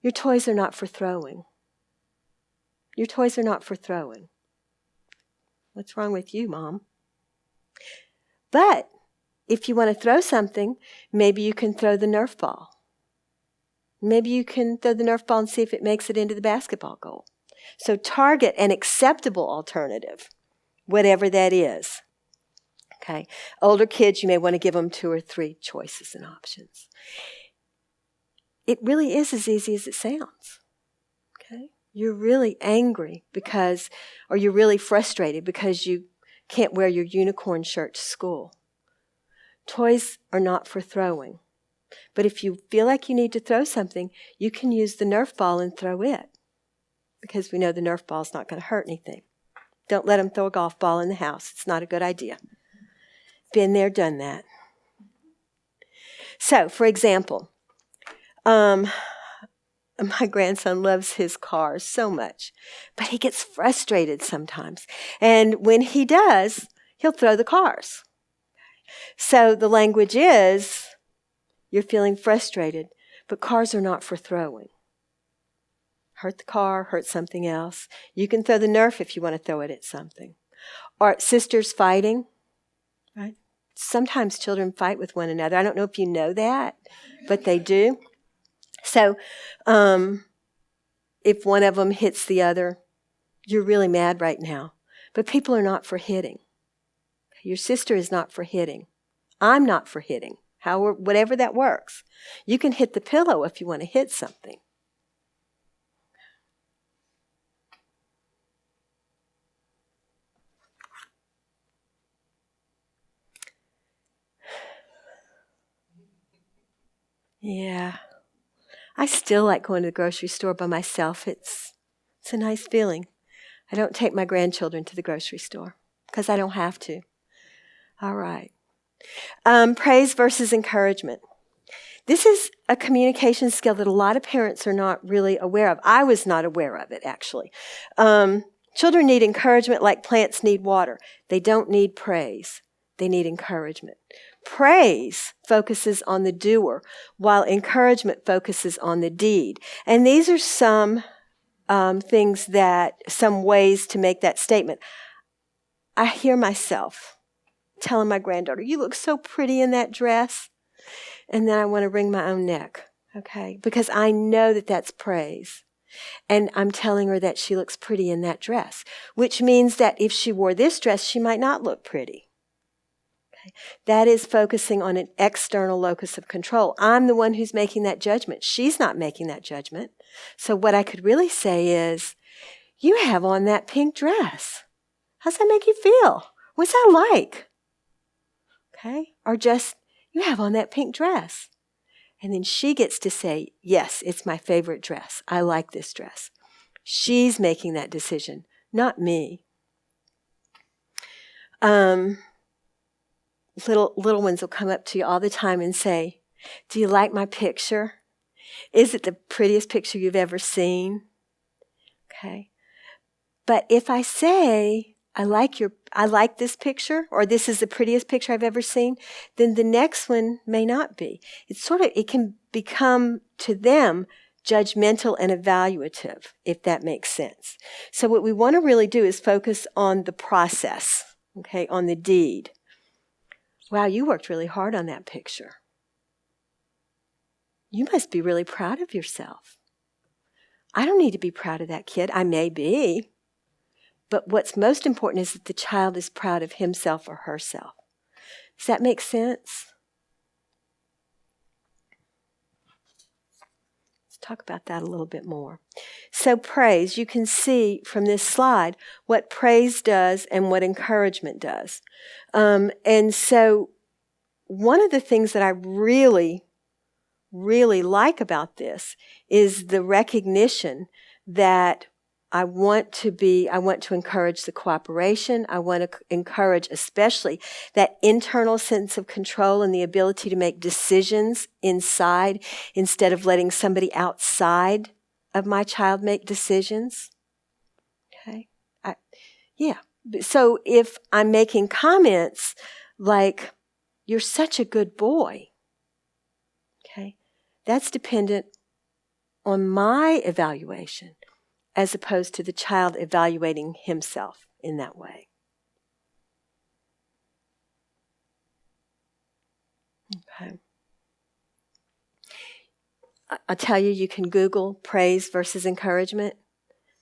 Speaker 1: Your toys are not for throwing. Your toys are not for throwing. What's wrong with you, Mom? But if you want to throw something, maybe you can throw the Nerf ball. Maybe you can throw the Nerf ball and see if it makes it into the basketball goal. So target an acceptable alternative, whatever that is. Okay. Older kids, you may want to give them 2 or 3 choices and options. it really is as easy as it sounds. Okay? You're really angry or you're really frustrated because you can't wear your unicorn shirt to school. Toys are not for throwing. But if you feel like you need to throw something, you can use the Nerf ball and throw it. Because we know the Nerf ball is not going to hurt anything. Don't let them throw a golf ball in the house. It's not a good idea. Been there, done that. So, for example, my grandson loves his cars so much, but he gets frustrated sometimes. And when he does, he'll throw the cars. So the language is, you're feeling frustrated, but cars are not for throwing. Hurt the car, hurt something else. You can throw the Nerf if you want to throw it at something. Or sisters fighting, right? Sometimes children fight with one another. I don't know if you know that, but they do. So if one of them hits the other, you're really mad right now. But people are not for hitting. Your sister is not for hitting. I'm not for hitting. Whatever that works. You can hit the pillow if you want to hit something. Yeah. I still like going to the grocery store by myself. It's a nice feeling. I don't take my grandchildren to the grocery store because I don't have to. All right. Praise versus encouragement. This is a communication skill that a lot of parents are not really aware of. I was not aware of it, actually. Children need encouragement like plants need water. They don't need praise. They need encouragement. Praise focuses on the doer, while encouragement focuses on the deed. And these are some some ways to make that statement. I hear myself telling my granddaughter, "You look so pretty in that dress." And then I want to wring my own neck, okay? Because I know that that's praise. And I'm telling her that she looks pretty in that dress, which means that if she wore this dress, she might not look pretty. Okay? That is focusing on an external locus of control. I'm the one who's making that judgment. She's not making that judgment. So what I could really say is, you have on that pink dress. How's that make you feel? What's that like? Okay? Or just, you have on that pink dress. And then she gets to say, yes, it's my favorite dress. I like this dress. She's making that decision, not me. Little ones will come up to you all the time and say, do you like my picture? Is it the prettiest picture you've ever seen? Okay. But if I say, I like this picture, or this is the prettiest picture I've ever seen, then the next one may not be. It can become to them judgmental and evaluative, if that makes sense. So what we want to really do is focus on the process, okay, on the deed. Wow, you worked really hard on that picture. You must be really proud of yourself. I don't need to be proud of that kid. I may be. But what's most important is that the child is proud of himself or herself. Does that make sense? Let's talk about that a little bit more. So praise, you can see from this slide what praise does and what encouragement does. And so one of the things that I really, really like about this is the recognition that I want to encourage the cooperation. I want to encourage especially that internal sense of control and the ability to make decisions inside instead of letting somebody outside of my child make decisions. Okay? So if I'm making comments like, you're such a good boy, okay, that's dependent on my evaluation, as opposed to the child evaluating himself in that way. Okay. I'll tell you, you can Google praise versus encouragement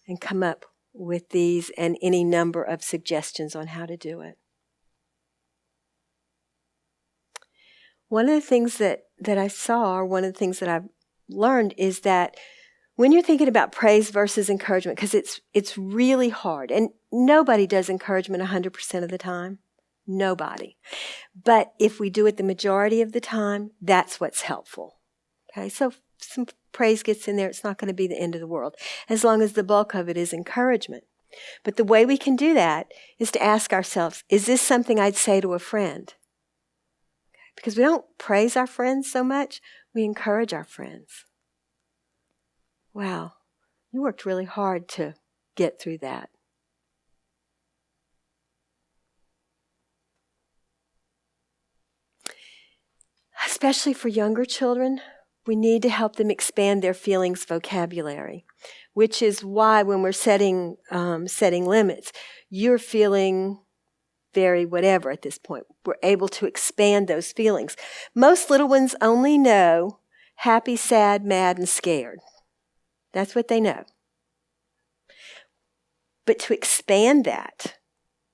Speaker 1: and come up with these and any number of suggestions on how to do it. One of the things that I saw, or one of the things that learned is that when you're thinking about praise versus encouragement, because it's really hard, and nobody does encouragement 100% of the time. Nobody. But if we do it the majority of the time, that's what's helpful. Okay, so if some praise gets in there, it's not going to be the end of the world, as long as the bulk of it is encouragement. But the way we can do that is to ask ourselves, is this something I'd say to a friend? Because we don't praise our friends so much, we encourage our friends. Wow, you worked really hard to get through that. Especially for younger children, we need to help them expand their feelings vocabulary, which is why when we're setting limits, you're feeling very whatever at this point. We're able to expand those feelings. Most little ones only know happy, sad, mad, and scared. That's what they know. But to expand that,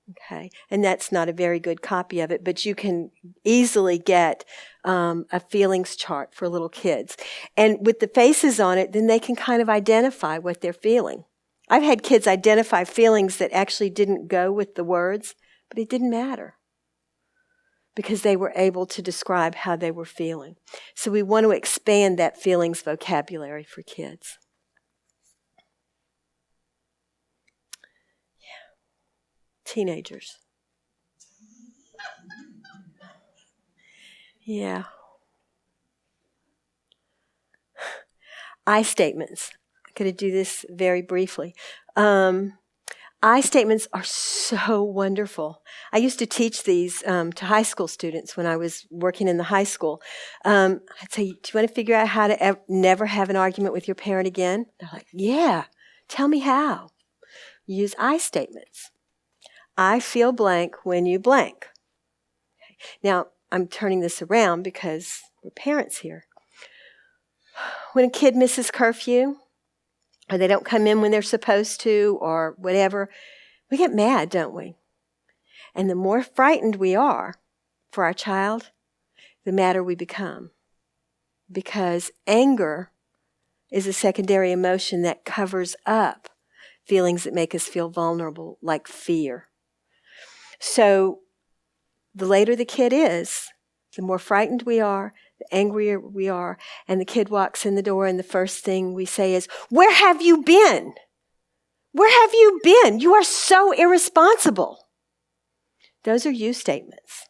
Speaker 1: okay, and that's not a very good copy of it, but you can easily get a feelings chart for little kids. And with the faces on it, then they can kind of identify what they're feeling. I've had kids identify feelings that actually didn't go with the words, but it didn't matter because they were able to describe how they were feeling. So we want to expand that feelings vocabulary for kids. Teenagers. Yeah. I statements. I'm going to do this very briefly. I statements are so wonderful. I used to teach these to high school students when I was working in the high school. I'd say, do you want to figure out how to never have an argument with your parent again? They're like, yeah, tell me how. Use I statements. I feel blank when you blank. Okay. Now, I'm turning this around because we're parents here. When a kid misses curfew, or they don't come in when they're supposed to, or whatever, we get mad, don't we? And the more frightened we are for our child, the madder we become. Because anger is a secondary emotion that covers up feelings that make us feel vulnerable, like fear. So the later the kid is, the more frightened we are, the angrier we are, and the kid walks in the door and the first thing we say is, "Where have you been? Where have you been? You are so irresponsible." Those are you statements,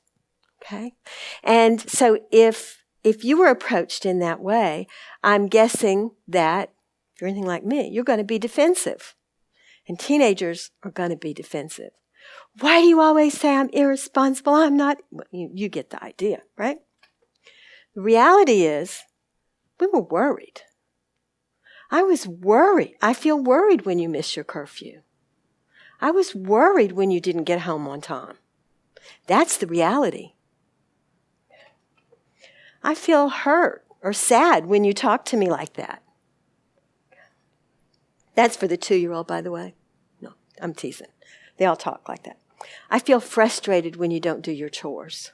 Speaker 1: okay? And so if you were approached in that way, I'm guessing that, if you're anything like me, you're going to be defensive. And teenagers are going to be defensive. Why do you always say I'm irresponsible? I'm not. Well, you get the idea, right? The reality is, we were worried. I was worried. I feel worried when you miss your curfew. I was worried when you didn't get home on time. That's the reality. I feel hurt or sad when you talk to me like that. That's for the 2-year-old, by the way. No, I'm teasing. They all talk like that. I feel frustrated when you don't do your chores.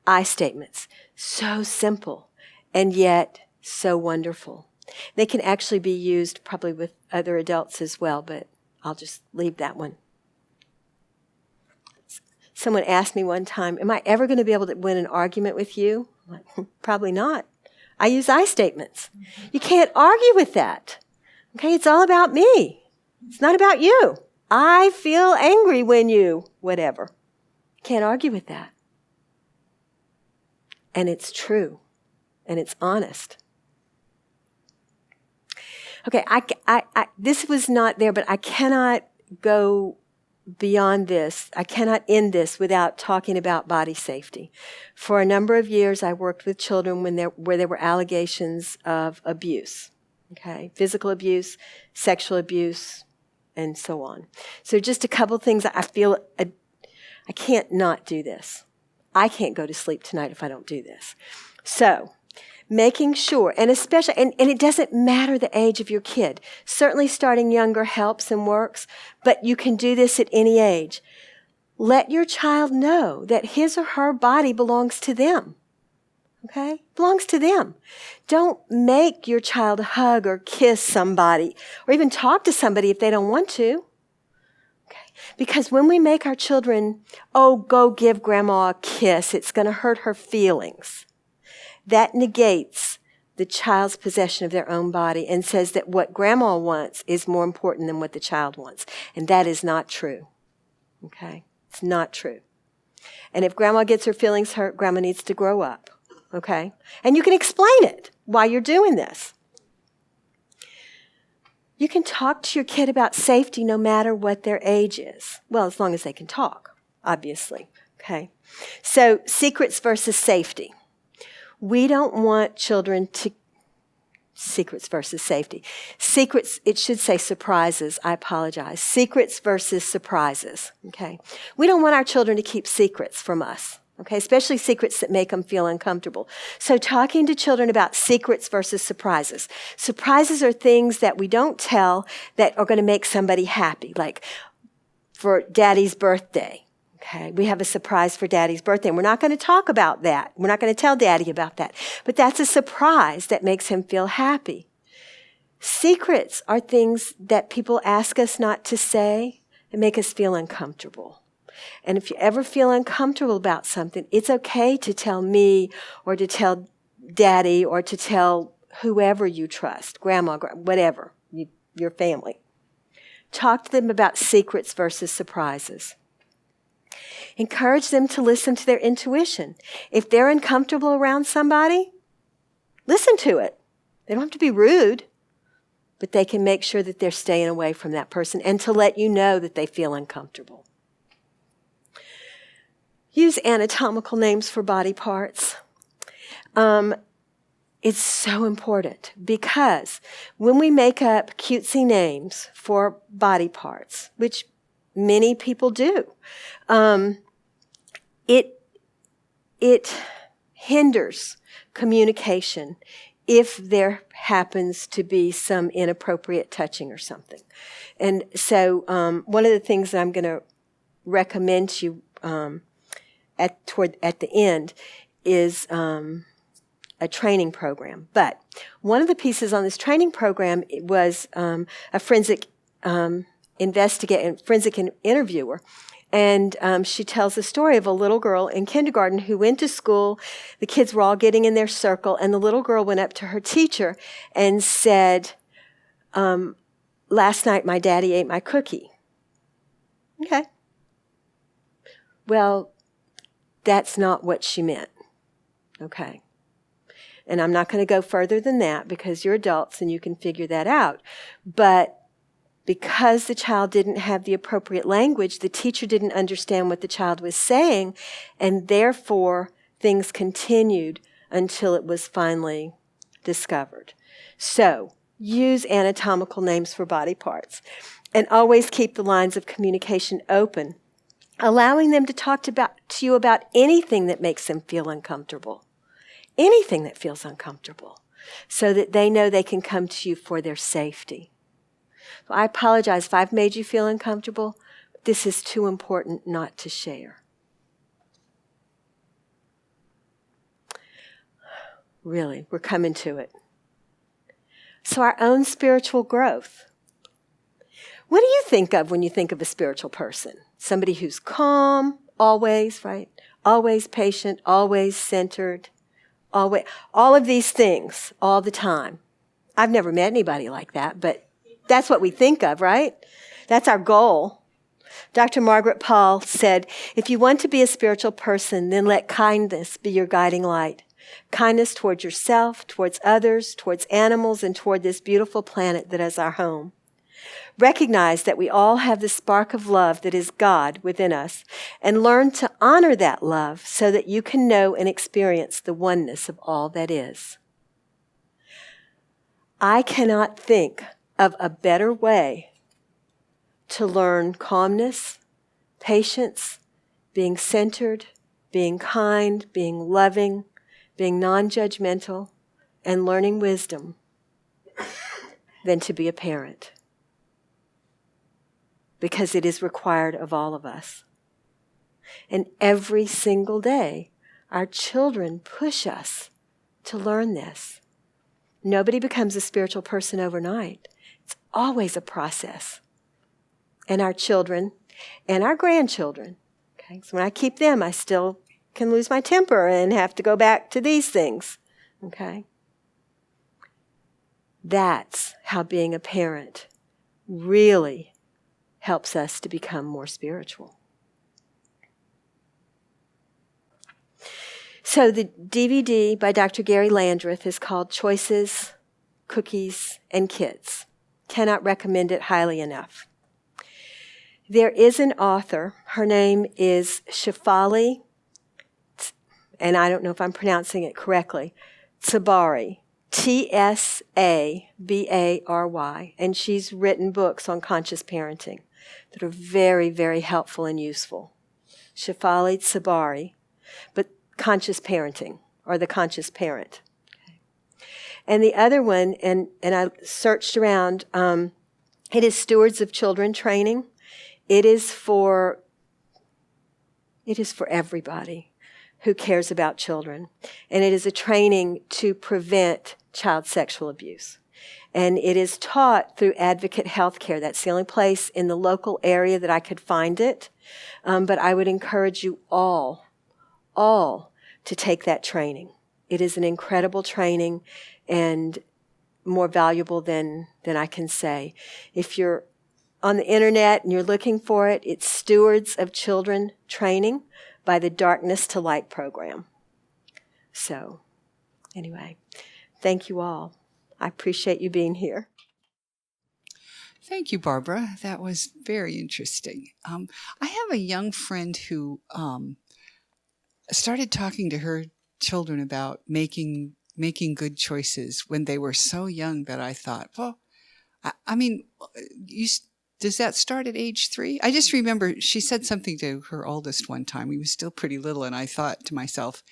Speaker 1: I statements, so simple and yet so wonderful. They can actually be used probably with other adults as well, but I'll just leave that one. Someone asked me one time, am I ever going to be able to win an argument with you? I'm like, probably not. I use I statements. You can't argue with that. Okay, it's all about me. It's not about you. I feel angry when you, whatever. Can't argue with that. And it's true. And it's honest. Okay, this was not there, but I cannot go beyond this. I cannot end this without talking about body safety. For a number of years, I worked with children where there were allegations of abuse. Okay, physical abuse, sexual abuse, and so on. So just a couple things. I feel I can't not do this. I can't go to sleep tonight if I don't do this. So making sure, and especially, and it doesn't matter the age of your kid. Certainly starting younger helps and works, but you can do this at any age. Let your child know that his or her body belongs to them. Okay? Belongs to them. Don't make your child hug or kiss somebody or even talk to somebody if they don't want to. Okay? Because when we make our children, oh, go give grandma a kiss, it's going to hurt her feelings. That negates the child's possession of their own body and says that what grandma wants is more important than what the child wants. And that is not true. Okay? It's not true. And if grandma gets her feelings hurt, grandma needs to grow up. Okay? And you can explain it while you're doing this. You can talk to your kid about safety no matter what their age is. Well, as long as they can talk, obviously. Okay? So, secrets versus safety. We don't want children to... Secrets versus safety. Secrets, it should say surprises. I apologize. Secrets versus surprises. Okay? We don't want our children to keep secrets from us. Okay, especially secrets that make them feel uncomfortable. So talking to children about secrets versus surprises. Surprises are things that we don't tell that are going to make somebody happy. Like for Daddy's birthday. Okay, we have a surprise for Daddy's birthday. And we're not going to talk about that. We're not going to tell Daddy about that. But that's a surprise that makes him feel happy. Secrets are things that people ask us not to say and make us feel uncomfortable. And if you ever feel uncomfortable about something, it's okay to tell me or to tell Daddy or to tell whoever you trust, grandma, whatever, your family. Talk to them about secrets versus surprises. Encourage them to listen to their intuition. If they're uncomfortable around somebody, listen to it. They don't have to be rude, but they can make sure that they're staying away from that person and to let you know that they feel uncomfortable. Use anatomical names for body parts. It's so important because when we make up cutesy names for body parts, which many people do, it hinders communication if there happens to be some inappropriate touching or something. And so one of the things that I'm going to recommend to you at the end is a training program. But one of the pieces on this training program was a forensic interviewer. And she tells the story of a little girl in kindergarten who went to school. The kids were all getting in their circle, and the little girl went up to her teacher and said, last night my daddy ate my cookie. Okay. Well, that's not what she meant. Okay. And I'm not going to go further than that because you're adults and you can figure that out. But because the child didn't have the appropriate language, the teacher didn't understand what the child was saying, and therefore things continued until it was finally discovered. So, use anatomical names for body parts. And always keep the lines of communication open, allowing them to talk to you about anything that makes them feel uncomfortable. Anything that feels uncomfortable, so that they know they can come to you for their safety. So I apologize if I've made you feel uncomfortable, but this is too important not to share. Really, we're coming to it. So our own spiritual growth. What do you think of when you think of a spiritual person? Somebody who's calm, always, right? Always patient, always centered. Always, all of these things, all the time. I've never met anybody like that, but that's what we think of, right? That's our goal. Dr. Margaret Paul said, if you want to be a spiritual person, then let kindness be your guiding light. Kindness towards yourself, towards others, towards animals, and toward this beautiful planet that is our home. Recognize that we all have the spark of love that is God within us, and learn to honor that love so that you can know and experience the oneness of all that is. I cannot think of a better way to learn calmness, patience, being centered, being kind, being loving, being non-judgmental, and learning wisdom than to be a parent. Because it is required of all of us. And every single day, our children push us to learn this. Nobody becomes a spiritual person overnight. It's always a process. And our children and our grandchildren. Okay? So when I keep them, I still can lose my temper and have to go back to these things. Okay? That's how being a parent really helps us to become more spiritual. So the DVD by Dr. Gary Landreth is called Choices, Cookies, and Kids. Cannot recommend it highly enough. There is an author. Her name is Shefali, and I don't know if I'm pronouncing it correctly, Tsabary, Tsabary, and she's written books on conscious parenting that are very, very helpful and useful. Shefali Tsabary, but conscious parenting, or the conscious parent. Okay. And the other one, and I searched around, it is Stewards of Children Training. It is for everybody who cares about children. And it is a training to prevent child sexual abuse. And it is taught through Advocate Healthcare. That's the only place in the local area that I could find it. But I would encourage you all to take that training. It is an incredible training and more valuable than I can say. If you're on the internet and you're looking for it, it's Stewards of Children Training by the Darkness to Light program. So, anyway, thank you all. I appreciate you being here.
Speaker 2: Thank you, Barbara. That was very interesting. I have a young friend who started talking to her children about making good choices when they were so young that I thought, well, I mean, does that start at age 3? I just remember she said something to her oldest one time. He was still pretty little, and I thought to myself,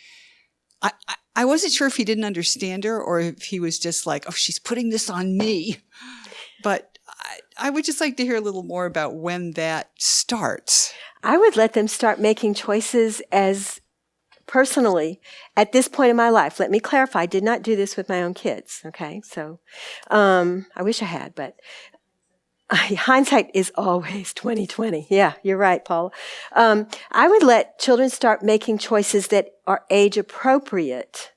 Speaker 2: I wasn't sure if he didn't understand her or if he was just like, oh, she's putting this on me. But I would just like to hear a little more about when that starts.
Speaker 1: I would let them start making choices as personally at this point in my life. Let me clarify, I did not do this with my own kids, okay? So I wish I had, but hindsight is always 20/20. Yeah, you're right, Paula. I would let children start making choices that are age appropriate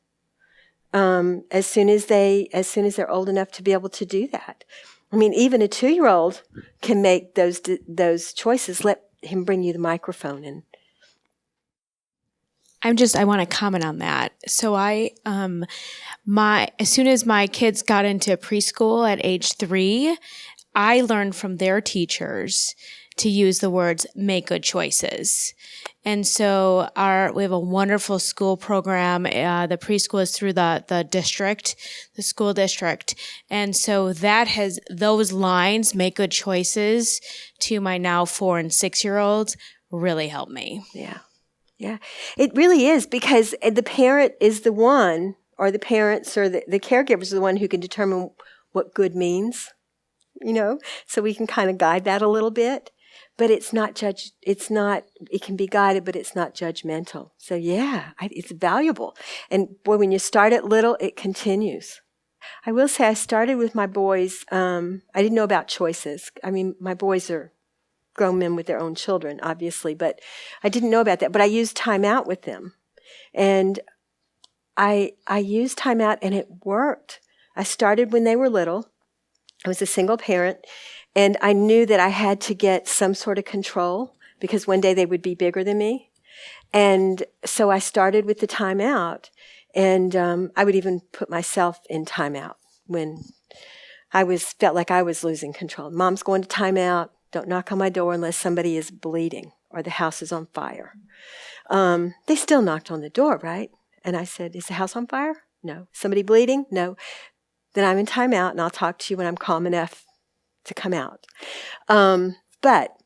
Speaker 1: as soon as they're old enough to be able to do that. I mean, even a 2-year-old can make those choices. Let him bring you the microphone and.
Speaker 3: I want to comment on that. So as soon as my kids got into preschool at age 3, I learned from their teachers to use the words "make good choices." And so we have a wonderful school program. The preschool is through the district, the school district. And so that has those lines, "make good choices," to my now 4 and 6-year-olds really helped me.
Speaker 1: Yeah. Yeah, it really is, because the parent is the one, or the parents or the caregivers are the one who can determine what good means, so we can kind of guide that a little bit, but it can be guided, but it's not judgmental. So yeah, it's valuable. And boy, when you start at little, it continues. I will say I started with my boys, I didn't know about choices. I mean, my boys are grown men with their own children, obviously, but I didn't know about that. But I used time out with them. And I used time out, and it worked. I started when they were little. I was a single parent, and I knew that I had to get some sort of control because one day they would be bigger than me. And so I started with the time out, and I would even put myself in time out when felt like I was losing control. Mom's going to time out. Don't knock on my door unless somebody is bleeding or the house is on fire. They still knocked on the door, right? And I said, is the house on fire? No. Somebody bleeding? No. Then I'm in timeout, and I'll talk to you when I'm calm enough to come out. But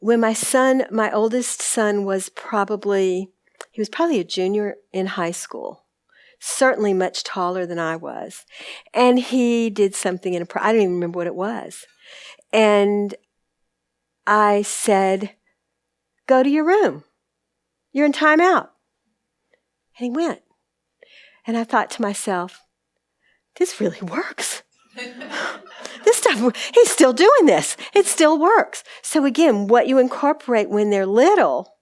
Speaker 1: when my oldest son was probably a junior in high school, certainly much taller than I was. And he did something I don't even remember what it was. And I said, go to your room. You're in timeout. And he went. And I thought to myself, this really works. This stuff, he's still doing this. It still works. So again, what you incorporate when they're little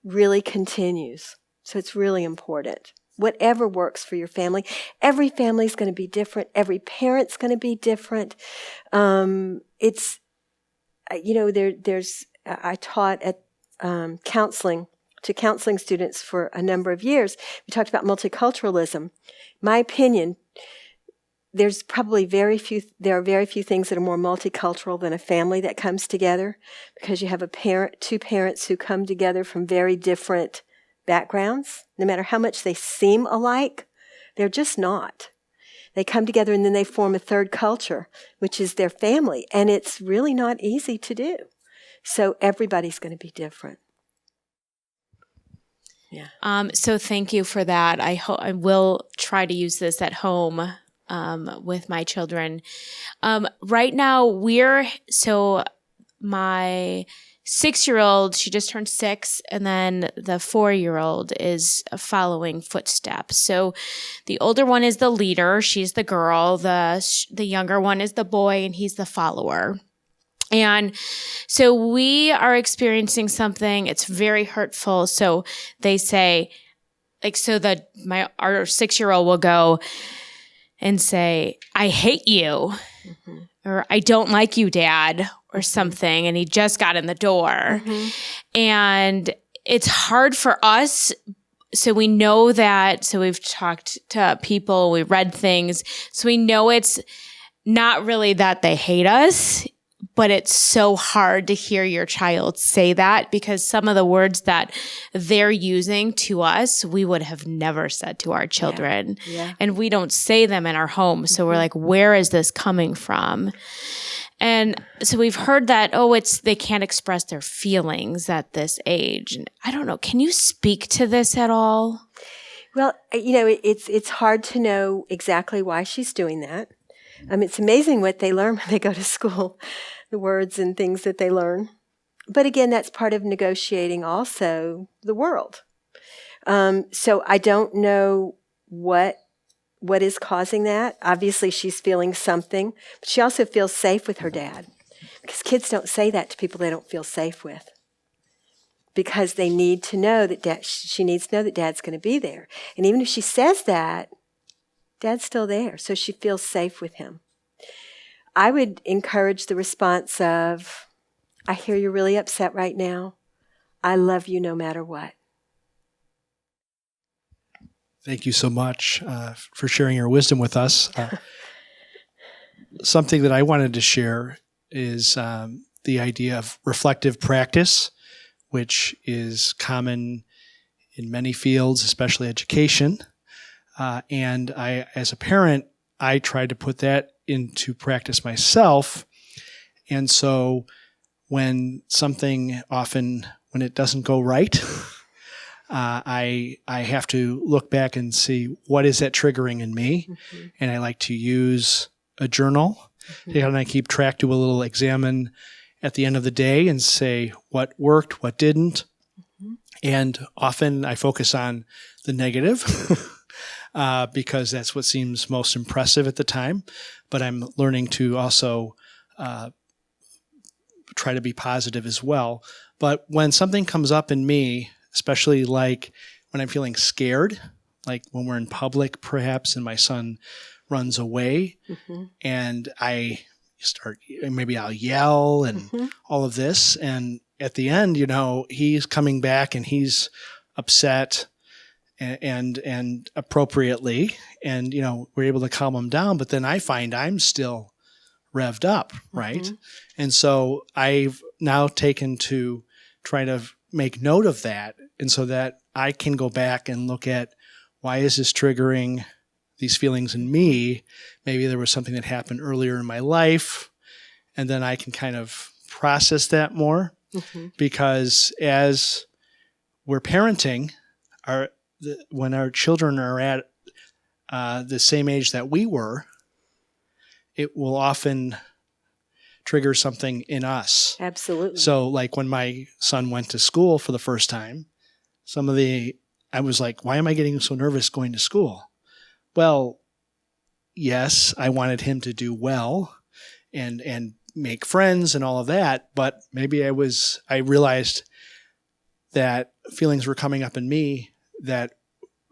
Speaker 1: really continues. So it's really important. Whatever works for your family. Every family is going to be different. Every parent's going to be different. I taught at counseling to counseling students for a number of years. We talked about multiculturalism. My opinion, there are very few things that are more multicultural than a family that comes together, because you have two parents who come together from very different backgrounds. No matter how much they seem alike, they're just not. They come together and then they form a third culture, which is their family. And it's really not easy to do. So everybody's going to be different. Yeah.
Speaker 3: So thank you for that. I will try to use this at home with my children. Right now my 6-year-old, she just turned 6, and then the 4-year-old is following footsteps. So the older one is the leader. She's the girl. The younger one is the boy, and he's the follower. And so we are experiencing something. It's very hurtful. So they say, our 6-year-old will go and say, "I hate you," mm-hmm. or "I don't like you, Dad," or something. And he just got in the door. Mm-hmm. And it's hard for us. So we know that. So we've talked to people, we read things. So we know it's not really that they hate us, but it's so hard to hear your child say that, because some of the words that they're using to us, we would have never said to our children. Yeah. And we don't say them in our home. So we're like, where is this coming from? And so we've heard that, they can't express their feelings at this age. And I don't know, can you speak to this at all?
Speaker 1: Well, it's hard to know exactly why she's doing that. It's amazing what they learn when they go to school, the words and things that they learn. But again, that's part of negotiating also the world. So I don't know what is causing that. Obviously, she's feeling something, but she also feels safe with her dad, because kids don't say that to people they don't feel safe with, because they need to know that she needs to know that Dad's going to be there. And even if she says that, Dad's still there, so she feels safe with him. I would encourage the response of, "I hear you're really upset right now. I love you no matter what."
Speaker 4: Thank you so much for sharing your wisdom with us. Something that I wanted to share is the idea of reflective practice, which is common in many fields, especially education. And I, as a parent, I tried to put that into practice myself. And so when it doesn't go right, I have to look back and see, what is that triggering in me? Mm-hmm. And I like to use a journal. Mm-hmm. And I keep track, do a little examine at the end of the day and say what worked, what didn't. Mm-hmm. And often I focus on the negative because that's what seems most impressive at the time. But I'm learning to also try to be positive as well. But when something comes up in me, especially like when I'm feeling scared, like when we're in public perhaps and my son runs away, mm-hmm. and maybe I'll yell and mm-hmm. all of this. And at the end, he's coming back and he's upset and appropriately. And, we're able to calm him down. But then I find I'm still revved up, right? Mm-hmm. And so I've now taken to try to make note of that. And so that I can go back and look at, why is this triggering these feelings in me? Maybe there was something that happened earlier in my life, and then I can kind of process that more. Mm-hmm. Because as we're parenting, when our children are at the same age that we were, it will often trigger something in us.
Speaker 1: Absolutely.
Speaker 4: So like when my son went to school for the first time, I was like, why am I getting so nervous going to school? well, yes, I wanted him to do well and make friends and all of that, but maybe I realized that feelings were coming up in me that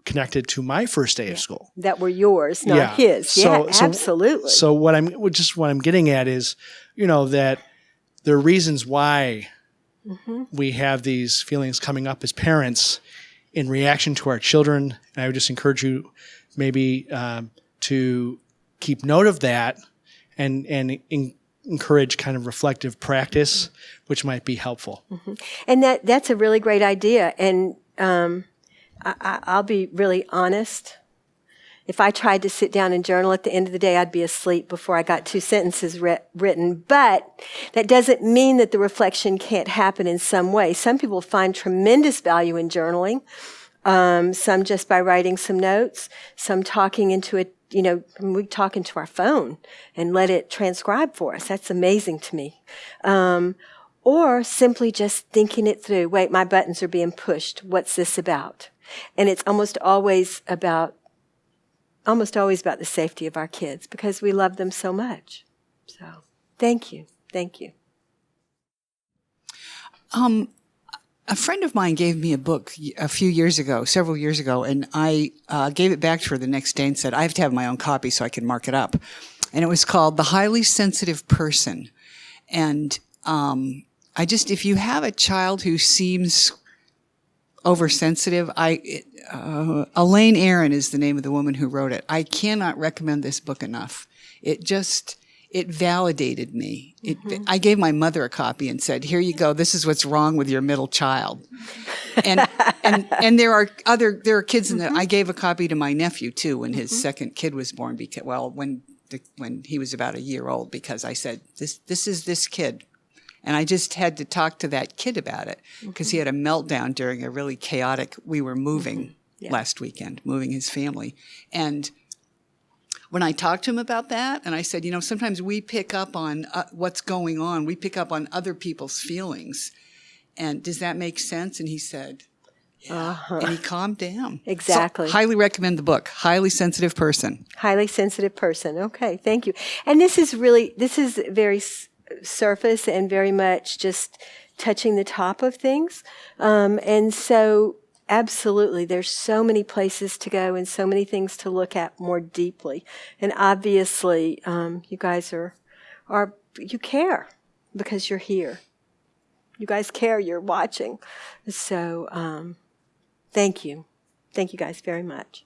Speaker 4: connected to my first day of school.
Speaker 1: That were yours, not his.
Speaker 4: So,
Speaker 1: absolutely.
Speaker 4: So what I'm getting at is, that there are reasons why we have these feelings coming up as parents in reaction to our children. And I would just encourage you maybe to keep note of that and encourage kind of reflective practice, which might be helpful.
Speaker 1: And that's a really great idea. And I'll be really honest. If I tried to sit down and journal at the end of the day, I'd be asleep before I got 2 sentences written. But that doesn't mean that the reflection can't happen in some way. Some people find tremendous value in journaling. Some just by writing some notes. Some talking into it. We talk into our phone and let it transcribe for us. That's amazing to me. Or simply just thinking it through. Wait, my buttons are being pushed. What's this about? And it's almost always about the safety of our kids because we love them so much. So thank you. Thank you.
Speaker 2: A friend of mine gave me a book several years ago, and I gave it back to her the next day and said, I have to have my own copy so I can mark it up. And it was called The Highly Sensitive Person. And if you have a child who seems oversensitive, Elaine Aron is the name of the woman who wrote it. I cannot recommend this book enough. It validated me. I gave my mother a copy and said, here you go. This is what's wrong with your middle child. And there are kids in I gave a copy to my nephew too when his second kid was born when he was about a year old, because I said, this is this kid. And I just had to talk to that kid about it because he had a meltdown during a really chaotic, we were moving last weekend, moving his family. And when I talked to him about that, and I said, sometimes we pick up on what's going on. We pick up on other people's feelings. And does that make sense? And he said, yeah. And he calmed down.
Speaker 1: Exactly.
Speaker 2: So, highly recommend the book, Highly Sensitive Person.
Speaker 1: Highly Sensitive Person. Okay, thank you. And this is very surface and very much just touching the top of things. And so absolutely, there's so many places to go and so many things to look at more deeply. And obviously, you guys you care because you're here. You guys care, you're watching. So, thank you. Thank you guys very much.